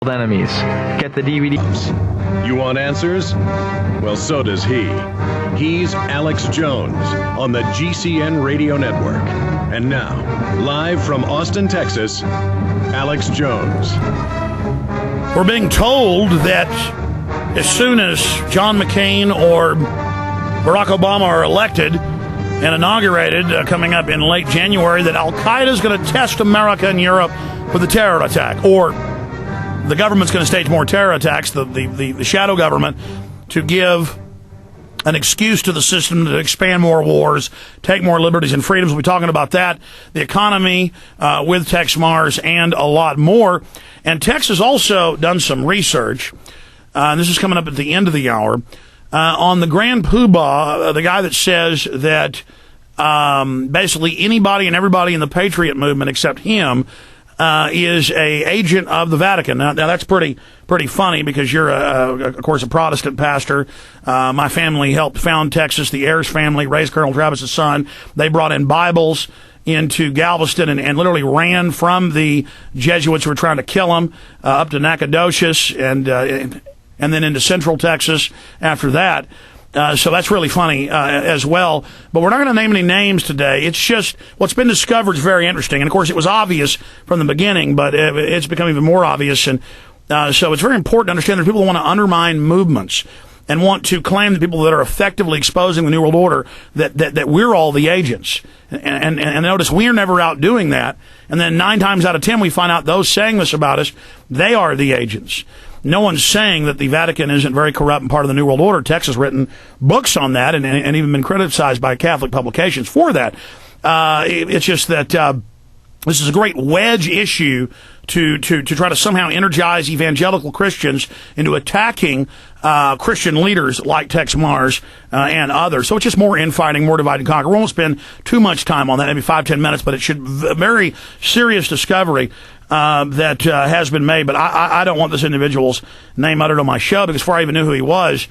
enemies. Get the DVD. You want answers? Well, so does he. He's Alex Jones on the GCN Radio Network. And now, live from Austin, Texas, Alex Jones. We're being told that as soon as John McCain or Barack Obama are elected and inaugurated coming up in late January, that Al-Qaeda is going to test America and Europe with a terror attack, or the government's going to stage more terror attacks, the shadow government, to give an excuse to the system to expand more wars, take more liberties and freedoms. We'll be talking about that, the economy with Texe Mars, and a lot more. And Texe has also done some research, and this is coming up at the end of the hour, on the Grand Poobah, the guy that says that basically anybody and everybody in the Patriot movement except him is a agent of the Vatican. Now that's pretty funny, because you're, of course, a Protestant pastor. My family helped found Texas. The Ayers family raised Colonel Travis's son. They brought in Bibles into Galveston and literally ran from the Jesuits who were trying to kill him up to Nacogdoches and then into Central Texas after that. So that's really funny as well. But we're not going to name any names today. It's just what's been discovered is very interesting. And, of course, it was obvious from the beginning, but it's become even more obvious. And so it's very important to understand that people who want to undermine movements and want to claim that people that are effectively exposing the New World Order, that we're all the agents. And notice, we're never out doing that. And then 9 times out of 10, we find out those saying this about us, they are the agents. No one's saying that the Vatican isn't very corrupt and part of the New World Order. Texe has written books on that and even been criticized by Catholic publications for that. It's just that this is a great wedge issue to try to somehow energize evangelical Christians into attacking Christian leaders like Texe Mars and others. So it's just more infighting, more divide and conquer. We won't spend too much time on that, maybe 5-10 minutes, but it should a very serious discovery that has been made. But I don't want this individual's name uttered on my show, because before I even knew who he was,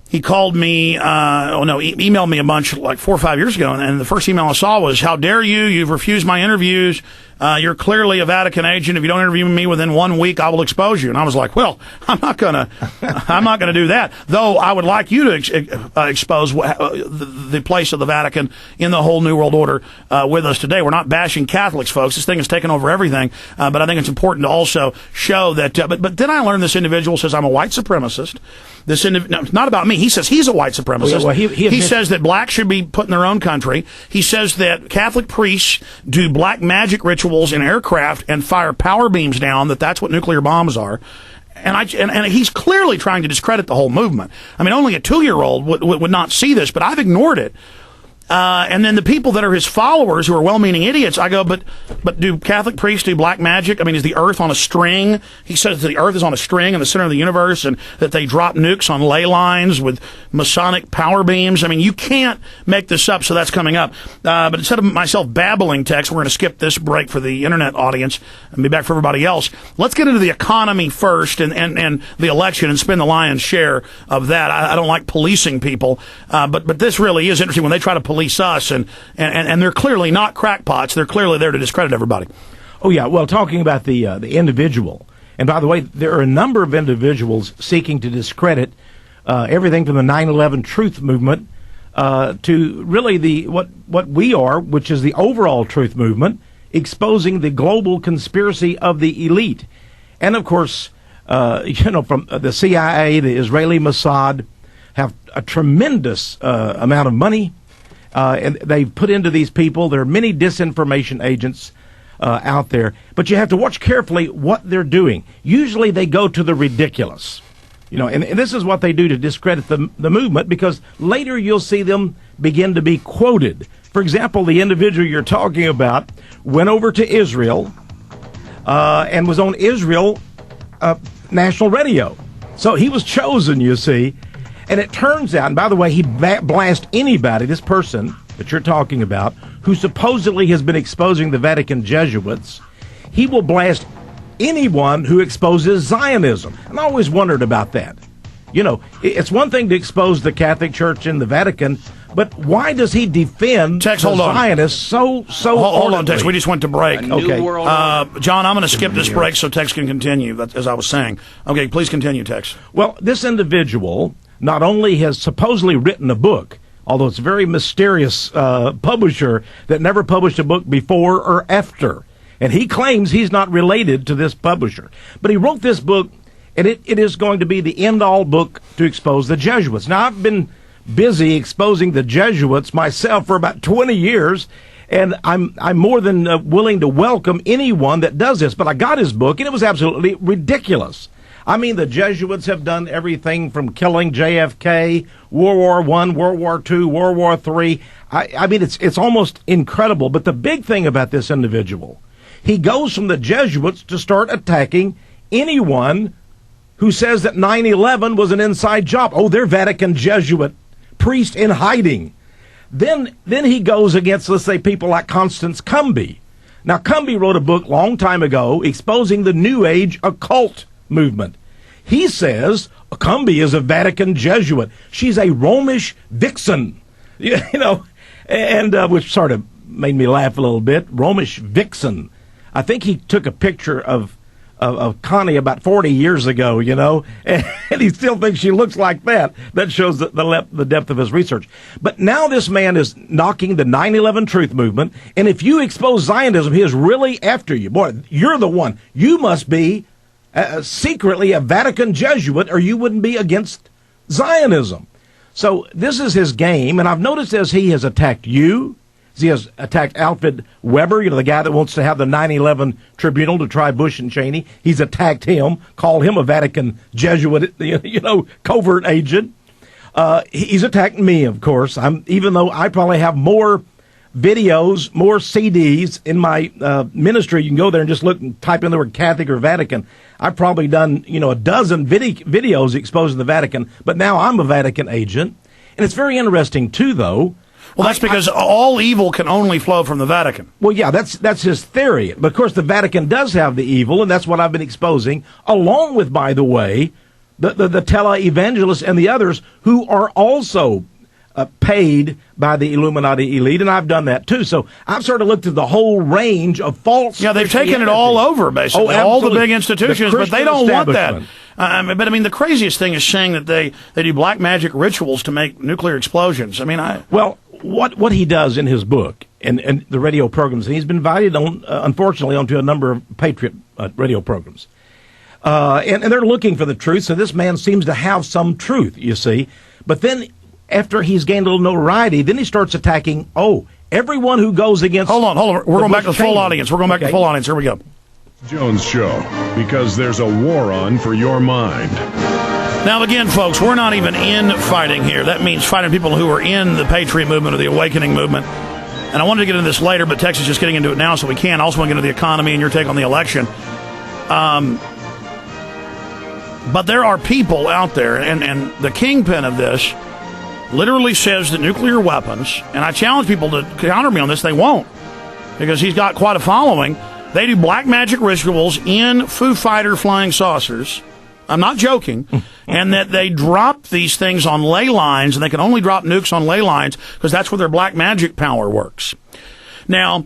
he called me, emailed me a bunch like 4 or 5 years ago, and the first email I saw was, "How dare you? You've refused my interviews. You're clearly a Vatican agent. If you don't interview me within 1 week, I will expose you." And I was like, "Well, I'm not gonna do that. Though I would like you to expose the place of the Vatican in the whole New World Order with us today. We're not bashing Catholics, folks. This thing has taken over everything. But I think it's important to also show that. But then I learned this individual says I'm a white supremacist. No, not about me. He says he's a white supremacist. Well, he says that blacks should be put in their own country. He says that Catholic priests do black magic rituals in aircraft and fire power beams down, that's what nuclear bombs are. And he's clearly trying to discredit the whole movement. I mean, only a 2-year-old would not see this, but I've ignored it. And then the people that are his followers, who are well-meaning idiots, I go, but do Catholic priests do black magic? I mean, is the earth on a string? He says that the earth is on a string in the center of the universe, and that they drop nukes on ley lines with Masonic power beams. I mean, you can't make this up, so that's coming up. But instead of myself babbling Texe, we're going to skip this break for the internet audience and be back for everybody else. Let's get into the economy first and the election and spend the lion's share of that. I don't like policing people, but this really is interesting when they try to police us, and they're clearly not crackpots. They're clearly there to discredit everybody. Oh, yeah. Well, talking about the individual, and by the way, there are a number of individuals seeking to discredit everything from the 9/11 truth movement to really what we are, which is the overall truth movement, exposing the global conspiracy of the elite. And, of course, from the CIA, the Israeli Mossad, have a tremendous amount of money. And they've put into these people. There are many disinformation agents out there, but you have to watch carefully what they're doing. Usually they go to the ridiculous, and this is what they do to discredit the movement, because later you'll see them begin to be quoted. For example, the individual you're talking about went over to Israel and was on Israel national radio. So he was chosen, you see. And it turns out, and by the way, he blasts anybody, this person that you're talking about, who supposedly has been exposing the Vatican Jesuits, he will blast anyone who exposes Zionism. And I always wondered about that. It's one thing to expose the Catholic Church and the Vatican, But why does he defend Tex, the hold on. Zionists so Hold on, Tex. ardently? We just went to break. Okay. John, I'm going to skip this break so Tex can continue, as I was saying. Okay, please continue, Tex. Well, this individual not only has supposedly written a book, although it's a very mysterious publisher that never published a book before or after. And he claims he's not related to this publisher. But he wrote this book, and it is going to be the end-all book to expose the Jesuits. Now, I've been busy exposing the Jesuits myself for about 20 years, and I'm more than willing to welcome anyone that does this. But I got his book, and it was absolutely ridiculous. I mean, the Jesuits have done everything from killing JFK, World War I, World War II, World War III. I mean, it's almost incredible. But the big thing about this individual, he goes from the Jesuits to start attacking anyone who says that 9/11 was an inside job. Oh, they're Vatican Jesuit priest in hiding. Then he goes against, let's say, people like Constance Cumby. Now, Cumby wrote a book long time ago exposing the New Age occult movement. He says Cumby is a Vatican Jesuit. She's a Romish vixen, and which sort of made me laugh a little bit. Romish vixen. I think he took a picture of Connie about 40 years ago, and he still thinks she looks like that. That shows the depth of his research. But now this man is knocking the 9/11 truth movement, and if you expose Zionism, he is really after you. Boy, you're the one. You must be secretly a Vatican Jesuit, or you wouldn't be against Zionism. So this is his game, and I've noticed as he has attacked you, he has attacked Alfred Weber, the guy that wants to have the 9/11 tribunal to try Bush and Cheney. He's attacked him, called him a Vatican Jesuit, covert agent. He's attacked me, of course. Even though I probably have more videos, more CDs in my ministry. You can go there and just look and type in the word Catholic or Vatican. I've probably done, a dozen videos exposing the Vatican, but now I'm a Vatican agent. And it's very interesting, too, though. Well, that's because all evil can only flow from the Vatican. Well, yeah, that's his theory. But, of course, the Vatican does have the evil, and that's what I've been exposing, along with, by the way, the tele-evangelists and the others who are also paid by the Illuminati elite, and I've done that too. So I've sort of looked at the whole range of false. Yeah, they've taken it all over, basically, all the big institutions, but they don't want that. But I mean, the craziest thing is saying that they do black magic rituals to make nuclear explosions. I mean, well, what he does in his book and the radio programs, and he's been invited on, unfortunately, onto a number of Patriot radio programs, and they're looking for the truth. So this man seems to have some truth, you see, but then, after he's gained a little notoriety, then he starts attacking, everyone who goes against... Hold on. We're going back to the full audience. We're going back to full audience. Here we go. Jones Show, because there's a war on for your mind. Now, again, folks, we're not even in fighting here. That means fighting people who are in the Patriot movement or the Awakening movement. And I wanted to get into this later, but Texas is just getting into it now, so we can. I also want to get into the economy and your take on the election. But there are people out there, and the kingpin of this literally says that nuclear weapons, and I challenge people to counter me on this, they won't, because he's got quite a following. They do black magic rituals in Foo Fighter flying saucers. I'm not joking. And that they drop these things on ley lines, and they can only drop nukes on ley lines because that's where their black magic power works. Now,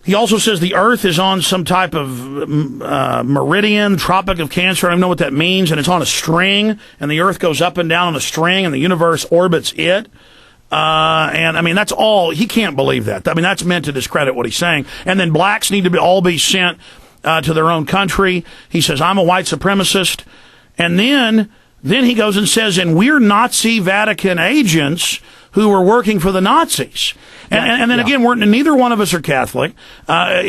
he also says the Earth is on some type of meridian, Tropic of Cancer. I don't know what that means. And it's on a string, and the Earth goes up and down on a string, and the universe orbits it. And, I mean, that's all. He can't believe that. I mean, that's meant to discredit what he's saying. And then blacks need to all be sent to their own country. He says, I'm a white supremacist. And then he goes and says, and we're Nazi Vatican agents who were working for the Nazis. And then again, neither one of us are Catholic. I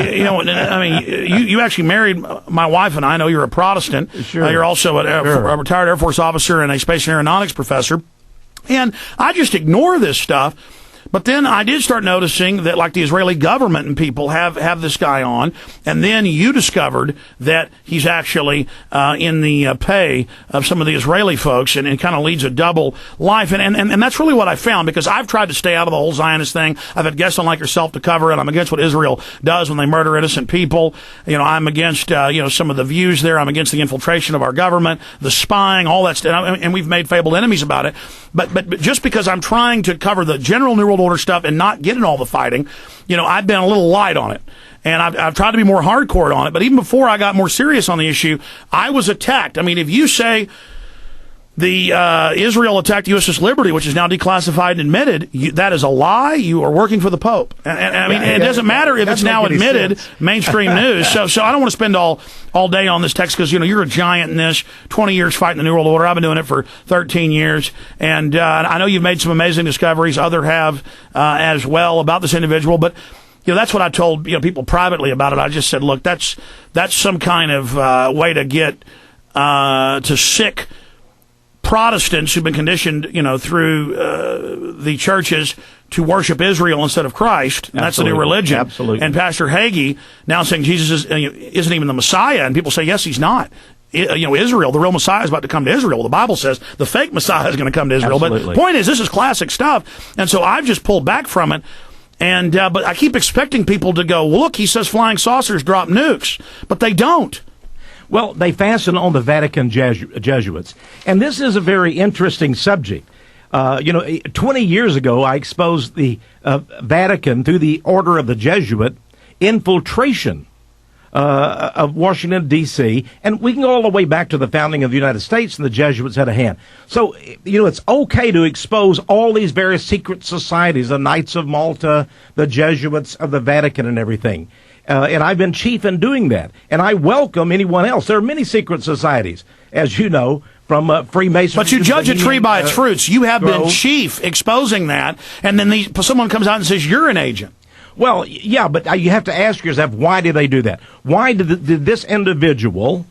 mean, you actually married my wife and I. Know you're a Protestant. Sure. You're also a retired Air Force officer and a space and aeronautics professor. And I just ignore this stuff. But then I did start noticing that, like, the Israeli government and people have this guy on, and then you discovered that he's actually in the pay of some of the Israeli folks, and kind of leads a double life. And that's really what I found, because I've tried to stay out of the whole Zionist thing. I've had guests on like yourself to cover it. I'm against what Israel does when they murder innocent people. I'm against some of the views there. I'm against the infiltration of our government, the spying, all that stuff. And we've made fabled enemies about it. But just because I'm trying to cover the general New World Order stuff and not get in all the fighting, I've been a little light on it. And I've tried to be more hardcore on it. But even before I got more serious on the issue, I was attacked. I mean, if you say the Israel attacked USS Liberty, which is now declassified and admitted, that is a lie. You are working for the Pope. And I mean, it doesn't matter if it's now admitted, mainstream news. So I don't want to spend all day on this text, because, you're a giant in this, 20 years fighting the New World Order. I've been doing it for 13 years. And I know you've made some amazing discoveries. Others have as well about this individual. But that's what I told people privately about it. I just said, look, that's some kind of way to get to sick Protestants who've been conditioned, through the churches to worship Israel instead of Christ. And that's the new religion. Absolutely. And Pastor Hagee now saying Jesus isn't even the Messiah, and people say, yes, he's not. Israel, the real Messiah, is about to come to Israel. The Bible says the fake Messiah is going to come to Israel. Absolutely. But the point is, this is classic stuff. And so I've just pulled back from it. And but I keep expecting people to go, well, look, he says flying saucers drop nukes. But they don't. Well, they fasten on the Vatican Jesuits. And this is a very interesting subject. 20 years ago, I exposed the Vatican, through the order of the Jesuit, infiltration of Washington, D.C., and we can go all the way back to the founding of the United States, and the Jesuits had a hand. So, it's okay to expose all these various secret societies, the Knights of Malta, the Jesuits of the Vatican, and everything. And I've been chief in doing that. And I welcome anyone else. There are many secret societies, as you know, from Freemasonry. But you judge a tree by its fruits. You have been chief exposing that, and then someone comes out and says you're an agent. Well, yeah, but you have to ask yourself, why did they do that? Why did this individual,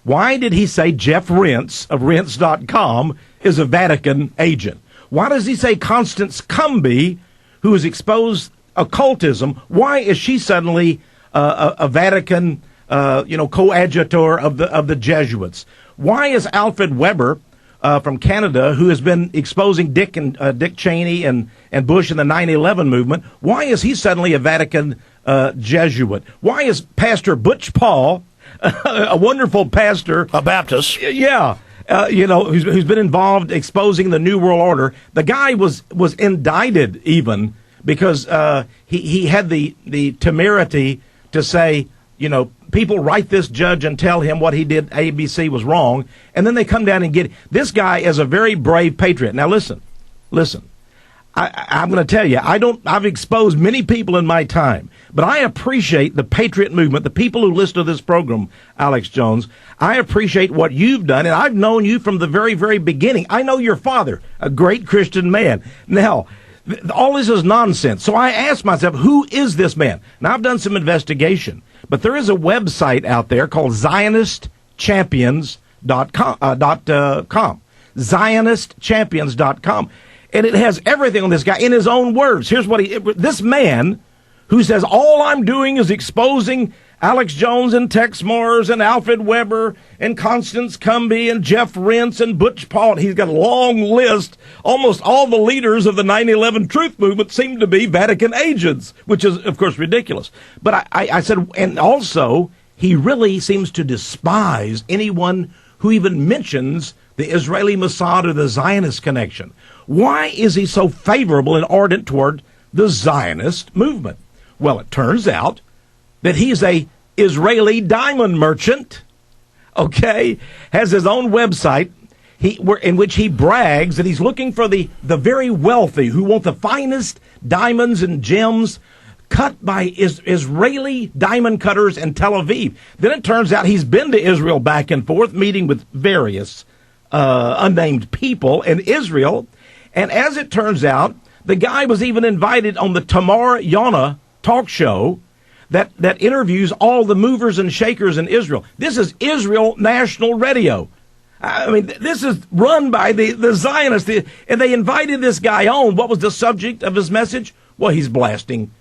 why did he say Jeff Rentz of Rentz.com is a Vatican agent? Why does he say Constance Cumby, who has exposed occultism, why is she suddenly a Vatican, coadjutor of the Jesuits? Why is Alfred Weber from Canada, who has been exposing Dick Cheney and Bush in the 9/11 movement, why is he suddenly a Vatican Jesuit? Why is Pastor Butch Paul, a wonderful pastor, a Baptist, who's been involved exposing the New World Order? The guy was indicted even because he had the temerity to say, people write this judge and tell him what he did, ABC, was wrong, and then they come down and get this guy is a very brave patriot. Now listen. I'm going to tell you, I've exposed many people in my time, but I appreciate the patriot movement, the people who listen to this program, Alex Jones. I appreciate what you've done, and I've known you from the very, very beginning. I know your father, a great Christian man. Now, all this is nonsense. So I asked myself, who is this man? Now, I've done some investigation, but there is a website out there called ZionistChampions.com. ZionistChampions.com. And it has everything on this guy in his own words. Here's what this man who says, all I'm doing is exposing Alex Jones and Tex Mars and Alfred Weber and Constance Cumby and Jeff Rentz and Butch Paul. He's got a long list. Almost all the leaders of the 9/11 truth movement seem to be Vatican agents, which is, of course, ridiculous. But I said, and also, he really seems to despise anyone who even mentions the Israeli Mossad or the Zionist connection. Why is he so favorable and ardent toward the Zionist movement? Well, it turns out that he's a Israeli diamond merchant, okay, has his own website in which he brags that he's looking for the very wealthy who want the finest diamonds and gems cut by Israeli diamond cutters in Tel Aviv. Then it turns out he's been to Israel back and forth, meeting with various unnamed people in Israel. And as it turns out, the guy was even invited on the Tamar Yona talk show that interviews all the movers and shakers in Israel. This is Israel National Radio. I mean, this is run by the Zionists, and they invited this guy on. What was the subject of his message? Well, he's blasting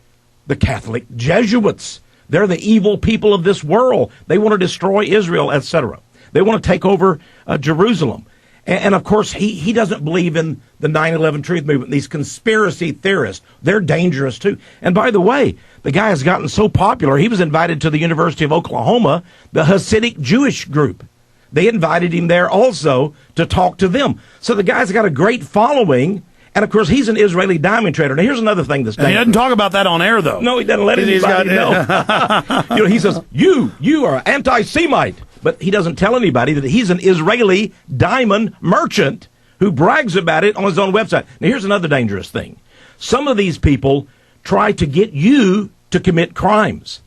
the Catholic Jesuits. They're the evil people of this world. They want to destroy Israel, etc. They want to take over Jerusalem. And of course, he doesn't believe in the 9/11 truth movement. These conspiracy theorists, they're dangerous too. And by the way, the guy has gotten so popular, he was invited to the University of Oklahoma, the Hasidic Jewish group. They invited him there also to talk to them. So the guy's got a great following. And, of course, he's an Israeli diamond trader. Now, here's another thing that's dangerous. He doesn't talk about that on air, though. No, he doesn't let anybody know. He says, you are anti-Semite. But he doesn't tell anybody that he's an Israeli diamond merchant who brags about it on his own website. Now, here's another dangerous thing. Some of these people try to get you to commit crimes.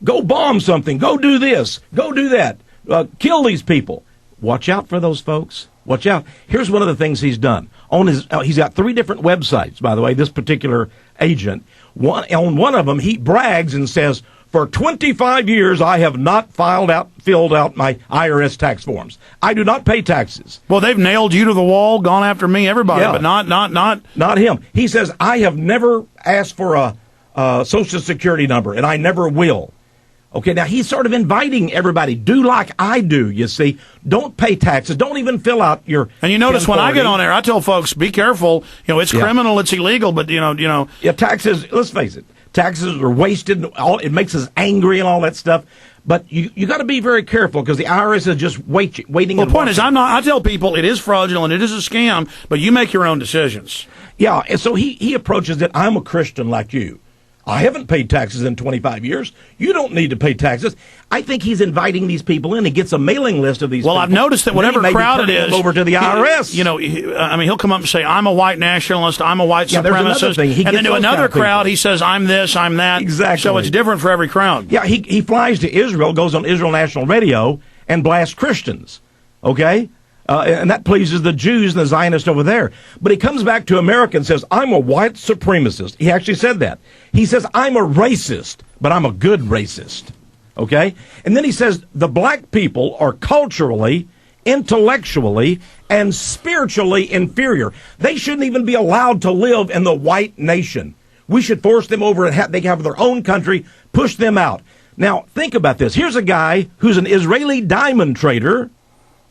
Go bomb something. Go do this. Go do that. Kill these people. Watch out for those folks. Watch out. Here's one of the things he's done. He's got 3 different websites, by the way, this particular agent. On one of them, he brags and says, for 25 years, I have not filled out my IRS tax forms. I do not pay taxes. Well, they've nailed you to the wall, gone after me, everybody, but not him. He says, I have never asked for a Social Security number, and I never will. Okay, now he's sort of inviting everybody, do like I do, you see. Don't pay taxes. Don't even fill out your... And you notice when I get on there, I tell folks, be careful. It's criminal, it's illegal, but, you know... Yeah, taxes, let's face it, taxes are wasted. It makes us angry and all that stuff. But you got to be very careful because the IRS is just waiting. Well, the point is, I tell people it is fraudulent, it is a scam, but you make your own decisions. Yeah, and so he approaches it, I'm a Christian like you. I haven't paid taxes in 25 years. You don't need to pay taxes. I think he's inviting these people in. He gets a mailing list of these people. Well, I've noticed that whatever crowd it is, over to the IRS. He'll come up and say, I'm a white nationalist, I'm a white supremacist. And then to another crowd, he says, I'm this, I'm that. Exactly. So it's different for every crowd. Yeah, he flies to Israel, goes on Israel National Radio, and blasts Christians. Okay? And that pleases the Jews and the Zionists over there. But he comes back to America and says, I'm a white supremacist. He actually said that. He says, I'm a racist, but I'm a good racist. Okay? And then he says, the black people are culturally, intellectually, and spiritually inferior. They shouldn't even be allowed to live in the white nation. We should force them over and they have their own country, push them out. Now, think about this. Here's a guy who's an Israeli diamond trader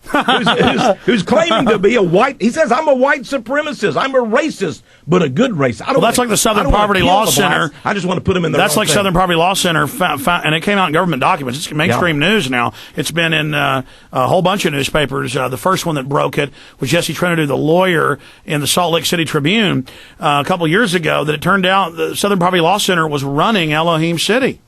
who's claiming to be a white. He says, I'm a white supremacist. I'm a racist, but a good racist. That's like the Southern Poverty Law Center. I just want to put them in there. That's like Southern Poverty Law Center, and it came out in government documents. It's mainstream news now. It's been in a whole bunch of newspapers. The first one that broke it was Jesse Trinity, the lawyer, in the Salt Lake City Tribune a couple of years ago, that it turned out the Southern Poverty Law Center was running Elohim City.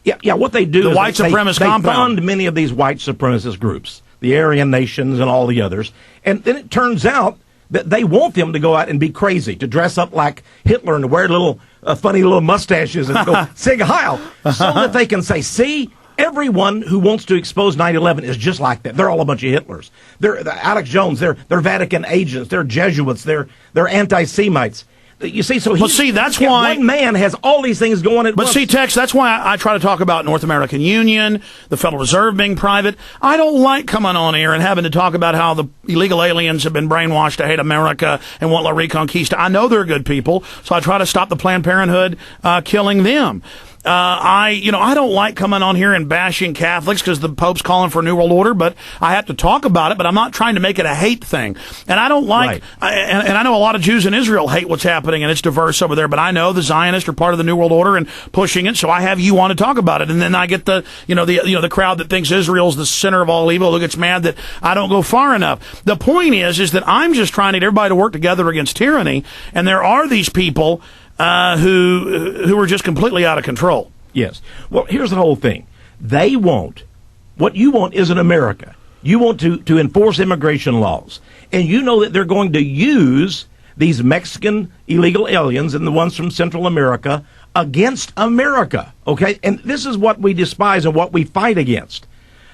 Yeah. What they do is white supremacist they compound. fund many of these white supremacist groups, the Aryan nations and all the others. And then it turns out that they want them to go out and be crazy, to dress up like Hitler and to wear little funny little mustaches and go sing Heil, so that they can say, see, everyone who wants to expose 9/11 is just like that. They're all a bunch of Hitlers. They're Alex Jones. They're Vatican agents. They're Jesuits. They're anti-Semites. You see, that's why one man has all these things going at once. But see, Tex, that's why I try to talk about North American Union, the Federal Reserve being private. I don't like coming on here and having to talk about how the illegal aliens have been brainwashed to hate America and want La Reconquista. I know they're good people, so I try to stop the Planned Parenthood killing them. I don't like coming on here and bashing Catholics because the Pope's calling for a New World Order, but I have to talk about it, but I'm not trying to make it a hate thing. And I don't like, and I know a lot of Jews in Israel hate what's happening and it's diverse over there, but I know the Zionists are part of the New World Order and pushing it, so I have you on to talk about it. And then I get the crowd that thinks Israel's the center of all evil, who gets mad that I don't go far enough. The point is that I'm just trying to get everybody to work together against tyranny, and there are these people who are just completely out of control. Yes. Well, here's the whole thing. What you want is an America. You want to enforce immigration laws. And you know that they're going to use these Mexican illegal aliens and the ones from Central America against America. Okay? And this is what we despise and what we fight against.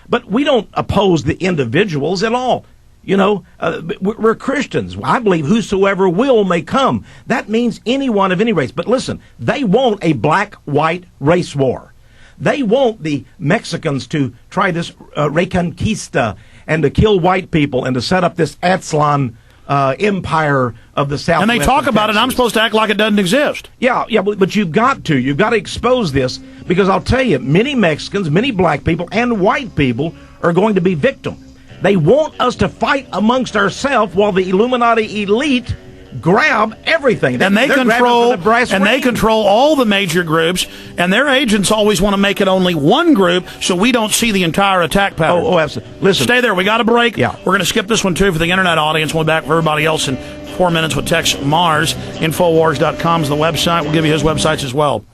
But we don't oppose the individuals at all. We're Christians. I believe whosoever will may come. That means anyone of any race. But listen, they want a black-white race war. They want the Mexicans to try this Reconquista and to kill white people and to set up this Aztlan empire of the South. And they talk about it, and I'm supposed to act like it doesn't exist. Yeah, but you've got to expose this, because I'll tell you, many Mexicans, many black people, and white people are going to be victims. They want us to fight amongst ourselves while the Illuminati elite grab everything. And they control all the major groups, and their agents always want to make it only one group so we don't see the entire attack pattern. Oh, absolutely. Listen. Stay there. We got a break. Yeah. We're going to skip this one, too, for the internet audience. We'll be back for everybody else in 4 minutes with Texe Mars. Infowars.com is the website. We'll give you his websites as well.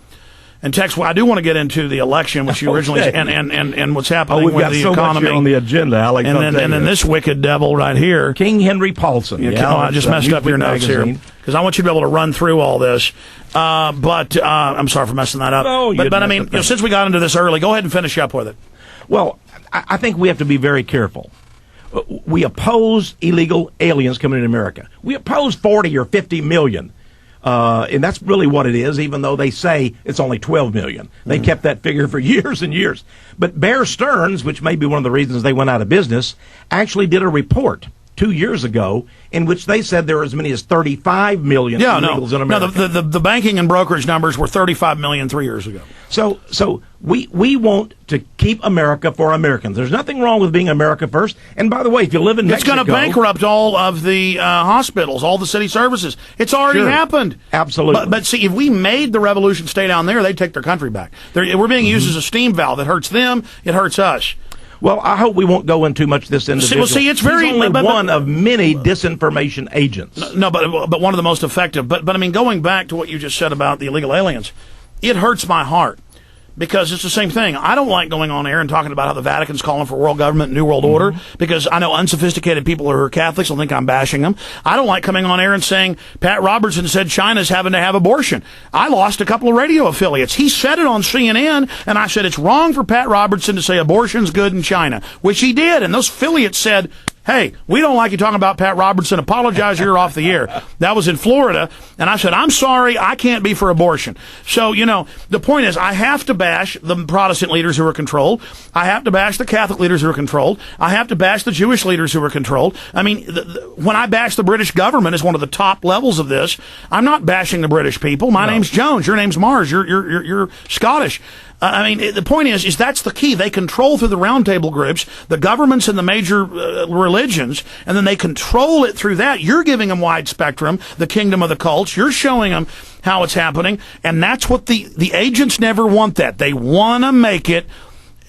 And Texe, I do want to get into the election, which you originally and what's happening with the economy. We've got so much on the agenda, Alex. And then this wicked devil right here, King Henry Paulson. I just messed up your notes here because I want you to be able to run through all this. But I'm sorry for messing that up. Oh, but I mean, since we got into this early, go ahead and finish up with it. Well, I think we have to be very careful. We oppose illegal aliens coming into America. We oppose 40 or 50 million. And that's really what it is, even though they say it's only 12 million. They kept that figure for years and years. But Bear Stearns, which may be one of the reasons they went out of business, actually did a report 2 years ago in which they said there were as many as 35 million illegals in America. No, the banking and brokerage numbers were 35 million 3 years ago. So we want to keep America for Americans. There's nothing wrong with being America first. And by the way, if you live in Mexico, it's going to bankrupt all of the hospitals, all the city services. It's already happened. Absolutely. But see, if we made the revolution stay down there, they'd take their country back. We're being used as a steam valve. It hurts them. It hurts us. Well, I hope we won't go into much this individual. Well, see, it's very He's only one of many disinformation agents. No, but one of the most effective. But I mean, going back to what you just said about the illegal aliens, it hurts my heart. Because it's the same thing. I don't like going on air and talking about how the Vatican's calling for world government and New World Order, because I know unsophisticated people who are Catholics will think I'm bashing them. I don't like coming on air and saying Pat Robertson said China's having to have abortion. I lost a couple of radio affiliates. He said it on CNN, and I said it's wrong for Pat Robertson to say abortion's good in China, which he did. And those affiliates said, hey, we don't like you talking about Pat Robertson. Apologize, you're off the air. That was in Florida. And I said, I'm sorry, I can't be for abortion. So, the point is, I have to bash the Protestant leaders who are controlled. I have to bash the Catholic leaders who are controlled. I have to bash the Jewish leaders who are controlled. I mean, when I bash the British government as one of the top levels of this, I'm not bashing the British people. My name's Jones. Your name's Mars. You're Scottish. I mean, the point is that's the key. They control through the roundtable groups, the governments and the major religions, and then they control it through that. You're giving them wide spectrum, the kingdom of the cults. You're showing them how it's happening, and that's what the agents never want that. They want to make it,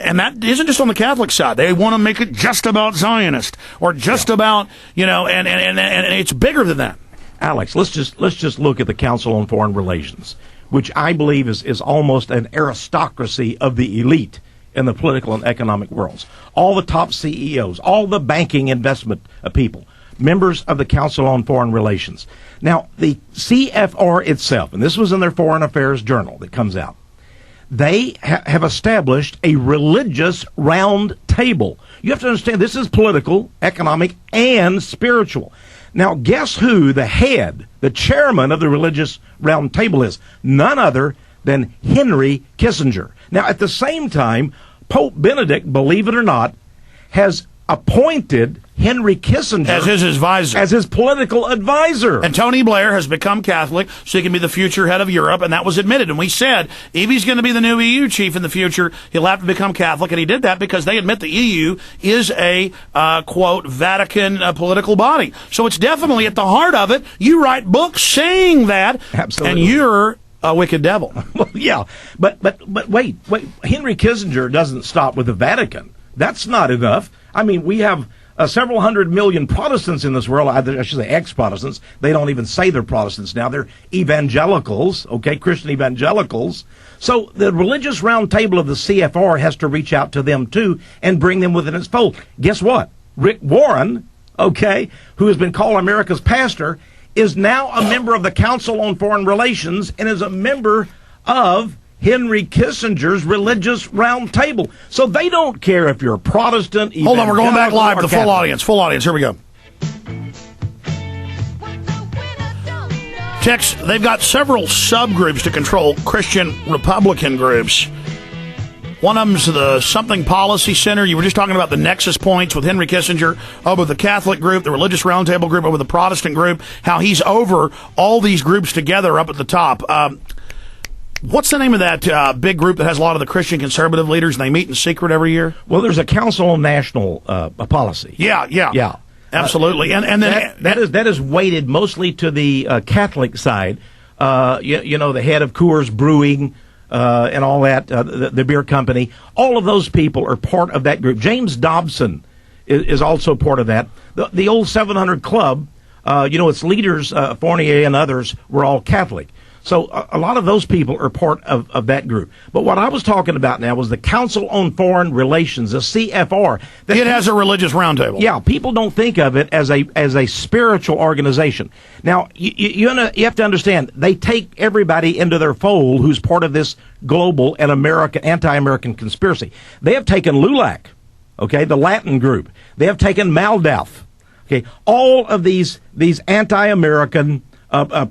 and that isn't just on the Catholic side. They want to make it just about Zionist or just about, and it's bigger than that. Alex, let's just look at the Council on Foreign Relations, which I believe is almost an aristocracy of the elite in the political and economic worlds. All the top CEOs, all the banking investment people, members of the Council on Foreign Relations. Now, the CFR itself, and this was in their Foreign Affairs Journal that comes out, they have established a religious round table. You have to understand this is political, economic, and spiritual. Now, guess who the head, the chairman of the religious round table is? None other than Henry Kissinger. Now, at the same time, Pope Benedict, believe it or not, has appointed Henry Kissinger as his advisor, as his political advisor. And Tony Blair has become Catholic, so he can be the future head of Europe, and that was admitted. And we said, if he's going to be the new EU chief in the future, he'll have to become Catholic, and he did that because they admit the EU is a, quote, Vatican political body. So it's definitely at the heart of it. You write books saying that, absolutely, and you're a wicked devil. Well, yeah, but wait, Henry Kissinger doesn't stop with the Vatican. That's not enough. I mean, we have several 100 million Protestants in this world. I should say ex-Protestants. They don't even say they're Protestants now. They're evangelicals, okay, Christian evangelicals. So the religious round table of the CFR has to reach out to them, too, and bring them within its fold. Guess what? Rick Warren, okay, who has been called America's pastor, is now a member of the Council on Foreign Relations and is a member of Henry Kissinger's religious round table. So they don't care if you're a Protestant. Hold on, we're going back live to full audience. Full audience. Here we go. Texe, they've got several subgroups to control Christian Republican groups. One of them's the Something Policy Center. You were just talking about the nexus points with Henry Kissinger over the Catholic group, the Religious Roundtable group, over the Protestant group, how he's over all these groups together up at the top. What's the name of that big group that has a lot of the Christian conservative leaders, and they meet in secret every year? Well, there's a Council on National Policy. Yeah. Absolutely. And then that is weighted mostly to the Catholic side. The head of Coors Brewing, and all that, the beer company, all of those people are part of that group. James Dobson is also part of that. The old 700 Club, its leaders, Fournier and others, were all Catholic. So a lot of those people are part of that group. But what I was talking about now was the Council on Foreign Relations, the CFR. It has a religious roundtable. Yeah, people don't think of it as a spiritual organization. Now, you have to understand, they take everybody into their fold who's part of this global and anti-American conspiracy. They have taken LULAC, okay, the Latin group. They have taken MALDAF, okay, all of these anti-American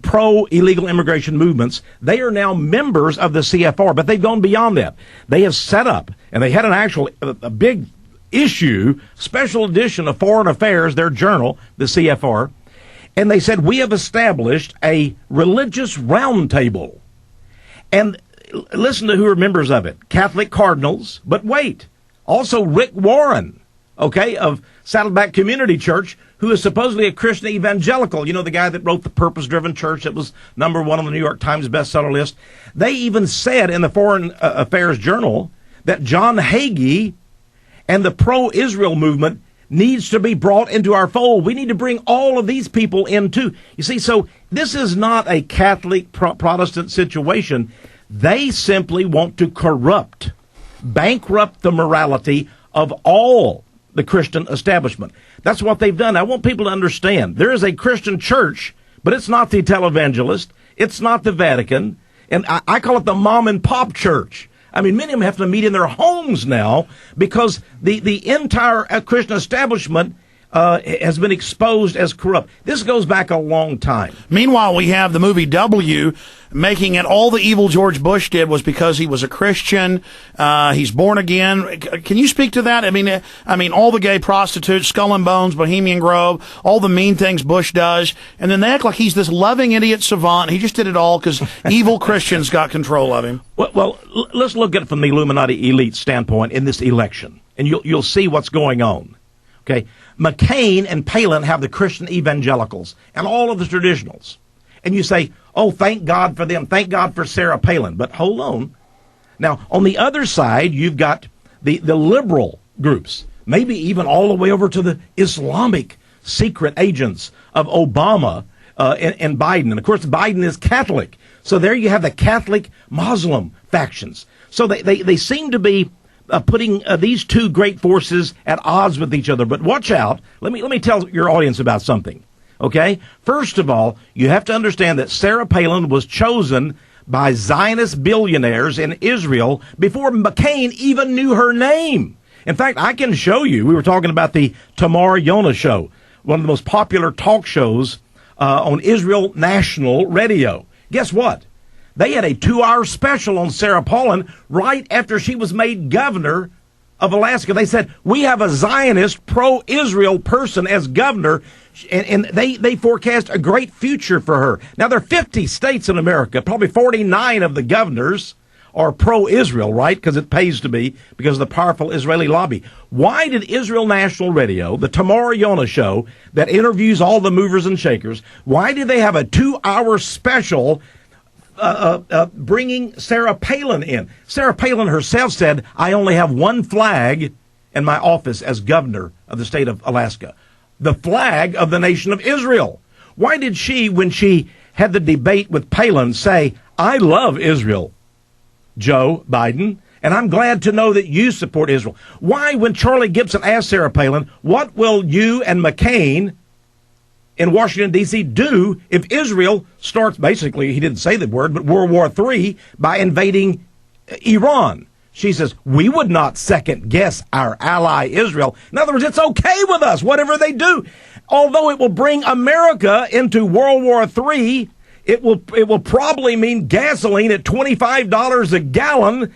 pro-illegal immigration movements. They are now members of the CFR, but they've gone beyond that. They have set up, and they had a big issue, special edition of Foreign Affairs, their journal, the CFR, and they said, we have established a religious roundtable. And listen to who are members of it. Catholic cardinals, but wait, also Rick Warren, okay, of Saddleback Community Church, who is supposedly a Christian evangelical, the guy that wrote The Purpose-Driven Church that was #1 on the New York Times bestseller list. They even said in the Foreign Affairs Journal that John Hagee and the pro-Israel movement needs to be brought into our fold. We need to bring all of these people in too. You see, so this is not a Catholic Protestant situation. They simply want to bankrupt the morality of all the Christian establishment. That's what they've done. I want people to understand. There is a Christian church, but it's not the televangelist. It's not the Vatican. And I call it the mom and pop church. I mean, many of them have to meet in their homes now because the entire Christian establishment has been exposed as corrupt. This goes back a long time. Meanwhile, we have the movie W, making it all the evil George Bush did was because he was a Christian. He's born again. Can you speak to that? I mean, all the gay prostitutes, Skull and Bones, Bohemian Grove, all the mean things Bush does, and then they act like he's this loving idiot savant. He just did it all because evil Christians got control of him. Well, let's look at it from the Illuminati elite standpoint in this election, and you'll see what's going on. Okay, McCain and Palin have the Christian evangelicals and all of the traditionals. And you say, oh, thank God for them. Thank God for Sarah Palin. But hold on. Now, on the other side, you've got the liberal groups, maybe even all the way over to the Islamic secret agents of Obama and Biden. And, of course, Biden is Catholic. So there you have the Catholic Muslim factions. So they seem to be putting these two great forces at odds with each other. But watch out. Let me tell your audience about something. Okay? First of all, you have to understand that Sarah Palin was chosen by Zionist billionaires in Israel before McCain even knew her name. In fact, I can show you. We were talking about the Tamar Yonah show, one of the most popular talk shows on Israel National Radio. Guess what? They had a 2-hour special on Sarah Palin right after she was made governor of Alaska. They said, we have a Zionist pro-Israel person as governor, and they forecast a great future for her. Now, there are 50 states in America. Probably 49 of the governors are pro-Israel, right? Because it pays to be, because of the powerful Israeli lobby. Why did Israel National Radio, the Tamar Yonah show that interviews all the movers and shakers, why did they have a 2-hour special bringing Sarah Palin in? Sarah Palin herself said, I only have one flag in my office as governor of the state of Alaska, the flag of the nation of Israel. Why did she, when she had the debate with Palin, say, I love Israel, Joe Biden, and I'm glad to know that you support Israel? Why, when Charlie Gibson asked Sarah Palin, what will you and McCain in Washington, D.C. do if Israel starts, basically, he didn't say the word, but World War III by invading Iran? She says, we would not second guess our ally Israel. In other words, it's okay with us, whatever they do. Although it will bring America into World War III, it will probably mean gasoline at $25 a gallon.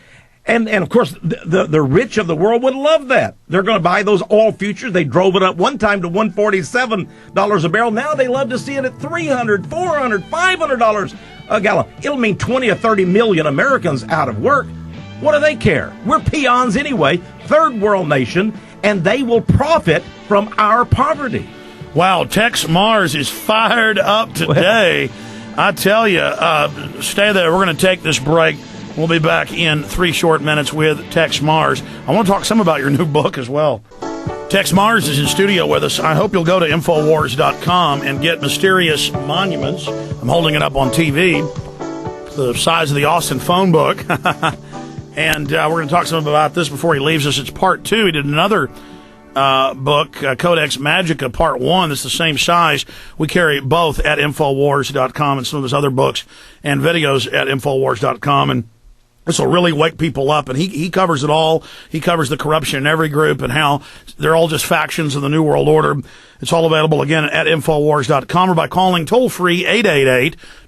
And of course, the rich of the world would love that. They're going to buy those oil futures. They drove it up one time to $147 a barrel. Now they love to see it at $300, $400, $500 a gallon. It'll mean 20 or 30 million Americans out of work. What do they care? We're peons anyway, third world nation, and they will profit from our poverty. Wow, Texe Mars is fired up today. I tell you, stay there. We're going to take this break. We'll be back in 3 short minutes with Texe Mars. I want to talk some about your new book as well. Texe Mars is in studio with us. I hope you'll go to Infowars.com and get Mysterious Monuments. I'm holding it up on TV, the size of the Austin phone book. And we're going to talk some about this before he leaves us. It's part 2. He did another book, Codex Magica, part 1. It's the same size. We carry both at Infowars.com and some of his other books and videos at Infowars.com. And this will really wake people up, and he covers it all. He covers the corruption in every group and how they're all just factions of the New World Order. It's all available, again, at Infowars.com or by calling toll-free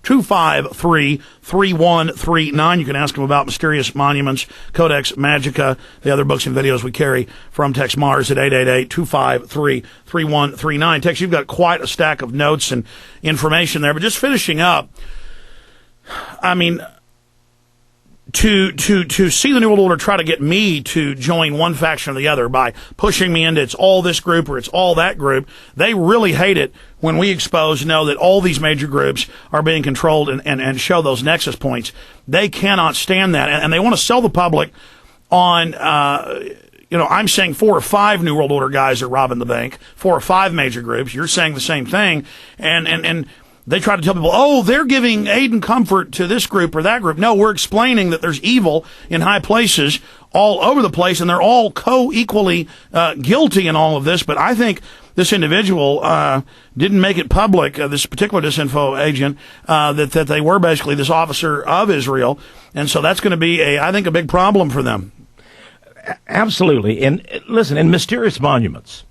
888-253-3139. You can ask him about Mysterious Monuments, Codex Magica, the other books and videos we carry from Texe Mars at 888-253-3139. Texe, you've got quite a stack of notes and information there, but just finishing up, I mean, to see the New World Order try to get me to join one faction or the other by pushing me into it's all this group or it's all that group, they really hate it when we expose and know that all these major groups are being controlled and show those nexus points. They cannot stand that, and they want to sell the public on, I'm saying 4 or 5 New World Order guys are robbing the bank, 4 or 5 major groups. You're saying the same thing, and they try to tell people, oh, they're giving aid and comfort to this group or that group. No, we're explaining that there's evil in high places all over the place, and they're all co-equally guilty in all of this. But I think this individual didn't make it public, this particular disinfo agent, that they were basically this officer of Israel. And so that's going to be, I think, a big problem for them. Absolutely. And listen, in Mysterious Monuments,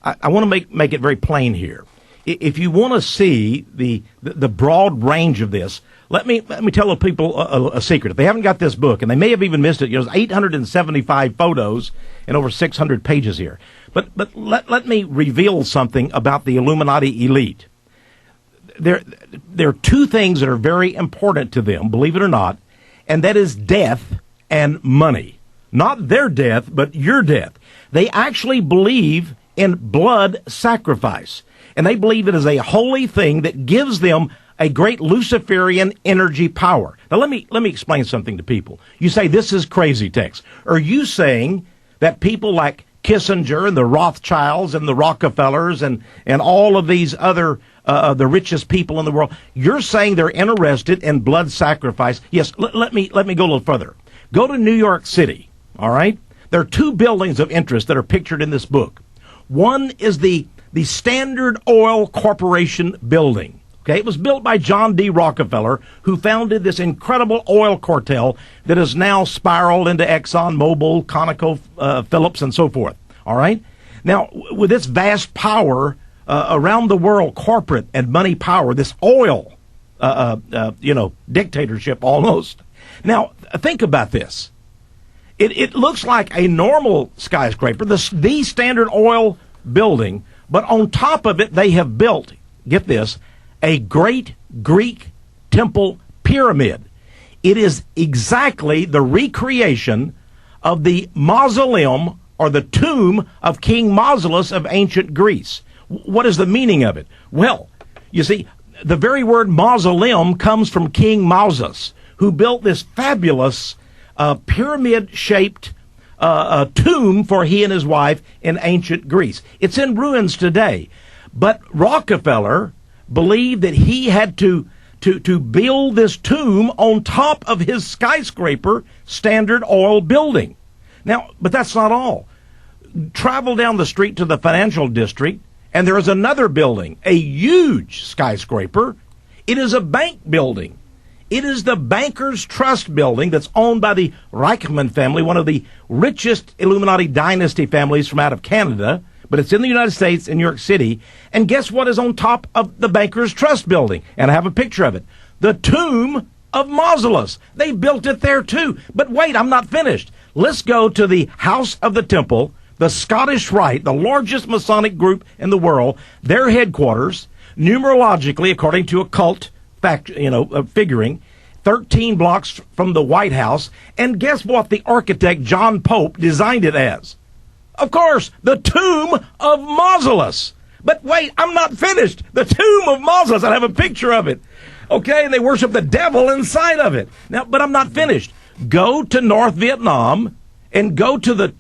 I want to make it very plain here. If you want to see the broad range of this, let me tell people a secret. If they haven't got this book, and they may have even missed it, there's 875 photos and over 600 pages here. But let me reveal something about the Illuminati elite. There are 2 things that are very important to them, believe it or not, and that is death and money. Not their death, but your death. They actually believe in blood sacrifice. And they believe it is a holy thing that gives them a great Luciferian energy power. Now, let me explain something to people. You say, this is crazy, Texe. Are you saying that people like Kissinger and the Rothschilds and the Rockefellers and all of these other, the richest people in the world, you're saying they're interested in blood sacrifice? Yes, let me go a little further. Go to New York City, all right? There are 2 buildings of interest that are pictured in this book. One is the Standard Oil Corporation building. Okay, it was built by John D. Rockefeller, who founded this incredible oil cartel that has now spiraled into Exxon, Mobil, Conoco, Phillips, and so forth. All right? Now, with this vast power around the world, corporate and money power, this oil, dictatorship almost. Now, think about this. It looks like a normal skyscraper, the Standard Oil building, but on top of it, they have built, get this, a great Greek temple pyramid. It is exactly the recreation of the mausoleum or the tomb of King Mausolus of ancient Greece. What is the meaning of it? Well, you see, the very word mausoleum comes from King Mausolus, who built this fabulous pyramid-shaped tomb for he and his wife in ancient Greece. It's in ruins today. But Rockefeller believed that he had to build this tomb on top of his skyscraper Standard Oil building. Now, but that's not all. Travel down the street to the financial district, and there is another building, a huge skyscraper. It is a bank building. It is the Bankers Trust building that's owned by the Reichman family, one of the richest Illuminati dynasty families from out of Canada, but it's in the United States, in New York City. And guess what is on top of the Bankers Trust building? And I have a picture of it. The tomb of Mausolus. They built it there too. But wait, I'm not finished. Let's go to the House of the Temple, the Scottish Rite, the largest Masonic group in the world, their headquarters, numerologically, according to a cult figuring, 13 blocks from the White House. And guess what the architect John Pope designed it as? Of course, the tomb of Mausolus. But wait, I'm not finished. The tomb of Mausolus, I have a picture of it. Okay, and they worship the devil inside of it. Now, but I'm not finished. Go to North Vietnam and go to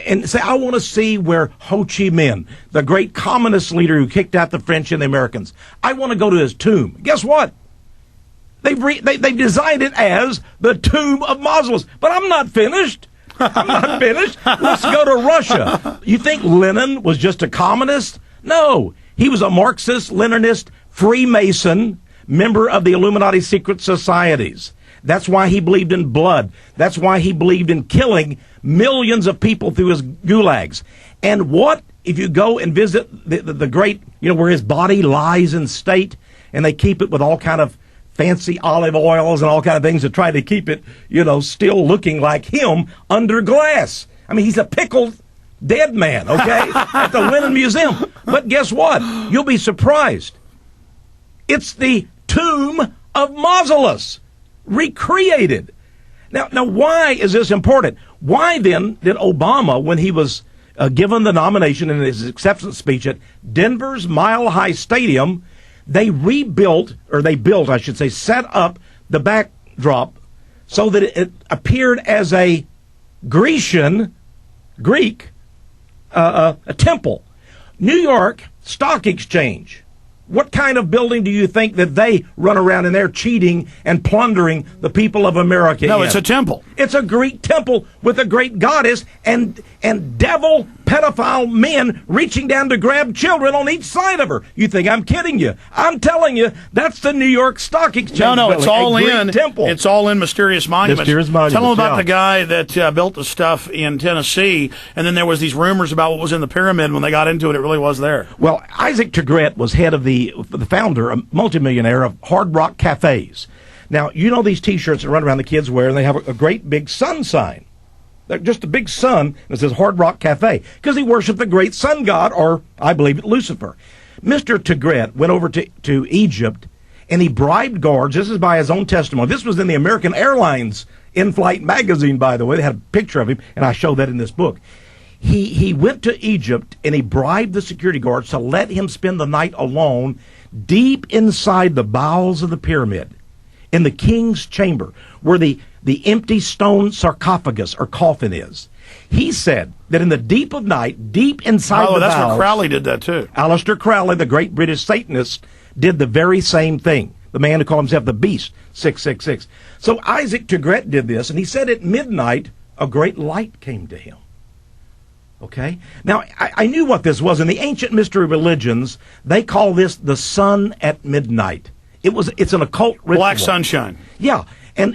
and say, I want to see where Ho Chi Minh, the great communist leader who kicked out the French and the Americans, I want to go to his tomb. Guess what? They've designed it as the tomb of Mausolus. But I'm not finished. I'm not finished. Let's go to Russia. You think Lenin was just a communist? No. He was a Marxist, Leninist, Freemason, member of the Illuminati secret societies. That's why he believed in blood. That's why he believed in killing millions of people through his gulags. And what if you go and visit the great, where his body lies in state, and they keep it with all kind of fancy olive oils and all kind of things to try to keep it, still looking like him under glass. I mean, he's a pickled dead man, okay, at the Lenin Museum. But guess what? You'll be surprised. It's the tomb of Mausolus, recreated. Now, why is this important? Why then did Obama, when he was given the nomination in his acceptance speech at Denver's Mile High Stadium, they set up the backdrop so that it appeared as a Greek a temple. New York Stock Exchange. What kind of building do you think that they run around in there cheating and plundering the people of America? No, it's a temple. It's a Greek temple with a great goddess and devil pedophile men reaching down to grab children on each side of her. You think I'm kidding you? I'm telling you, that's the New York Stock Exchange. No, it's all in temple. It's all in Mysterious Monuments. Mysterious Monuments. Tell them about the guy that built the stuff in Tennessee, and then there was these rumors about what was in the pyramid. When they got into it, it really was there. Well, Isaac Tegret was head of the founder, a multimillionaire of Hard Rock Cafes. Now, these T-shirts that run around the kids wear, and they have a great big sun sign. They're just a big sun that says Hard Rock Cafe, because he worshiped the great sun god, or I believe Lucifer. Mr. Tegret went over to Egypt, and he bribed guards. This is by his own testimony. This was in the American Airlines in-flight magazine, by the way. They had a picture of him, and I show that in this book. He went to Egypt, and he bribed the security guards to let him spend the night alone deep inside the bowels of the pyramid, in the king's chamber, where the empty stone sarcophagus or coffin is. He said that in the deep of night, deep inside the that's bowels... where Crowley did that too. Aleister Crowley, the great British Satanist, did the very same thing. The man who called himself the Beast, 666. So Isaac Tegret did this, and he said at midnight, a great light came to him. Okay? Now, I knew what this was. In the ancient mystery religions, they call this the sun at midnight. It's an occult ritual. Black sunshine. Yeah. And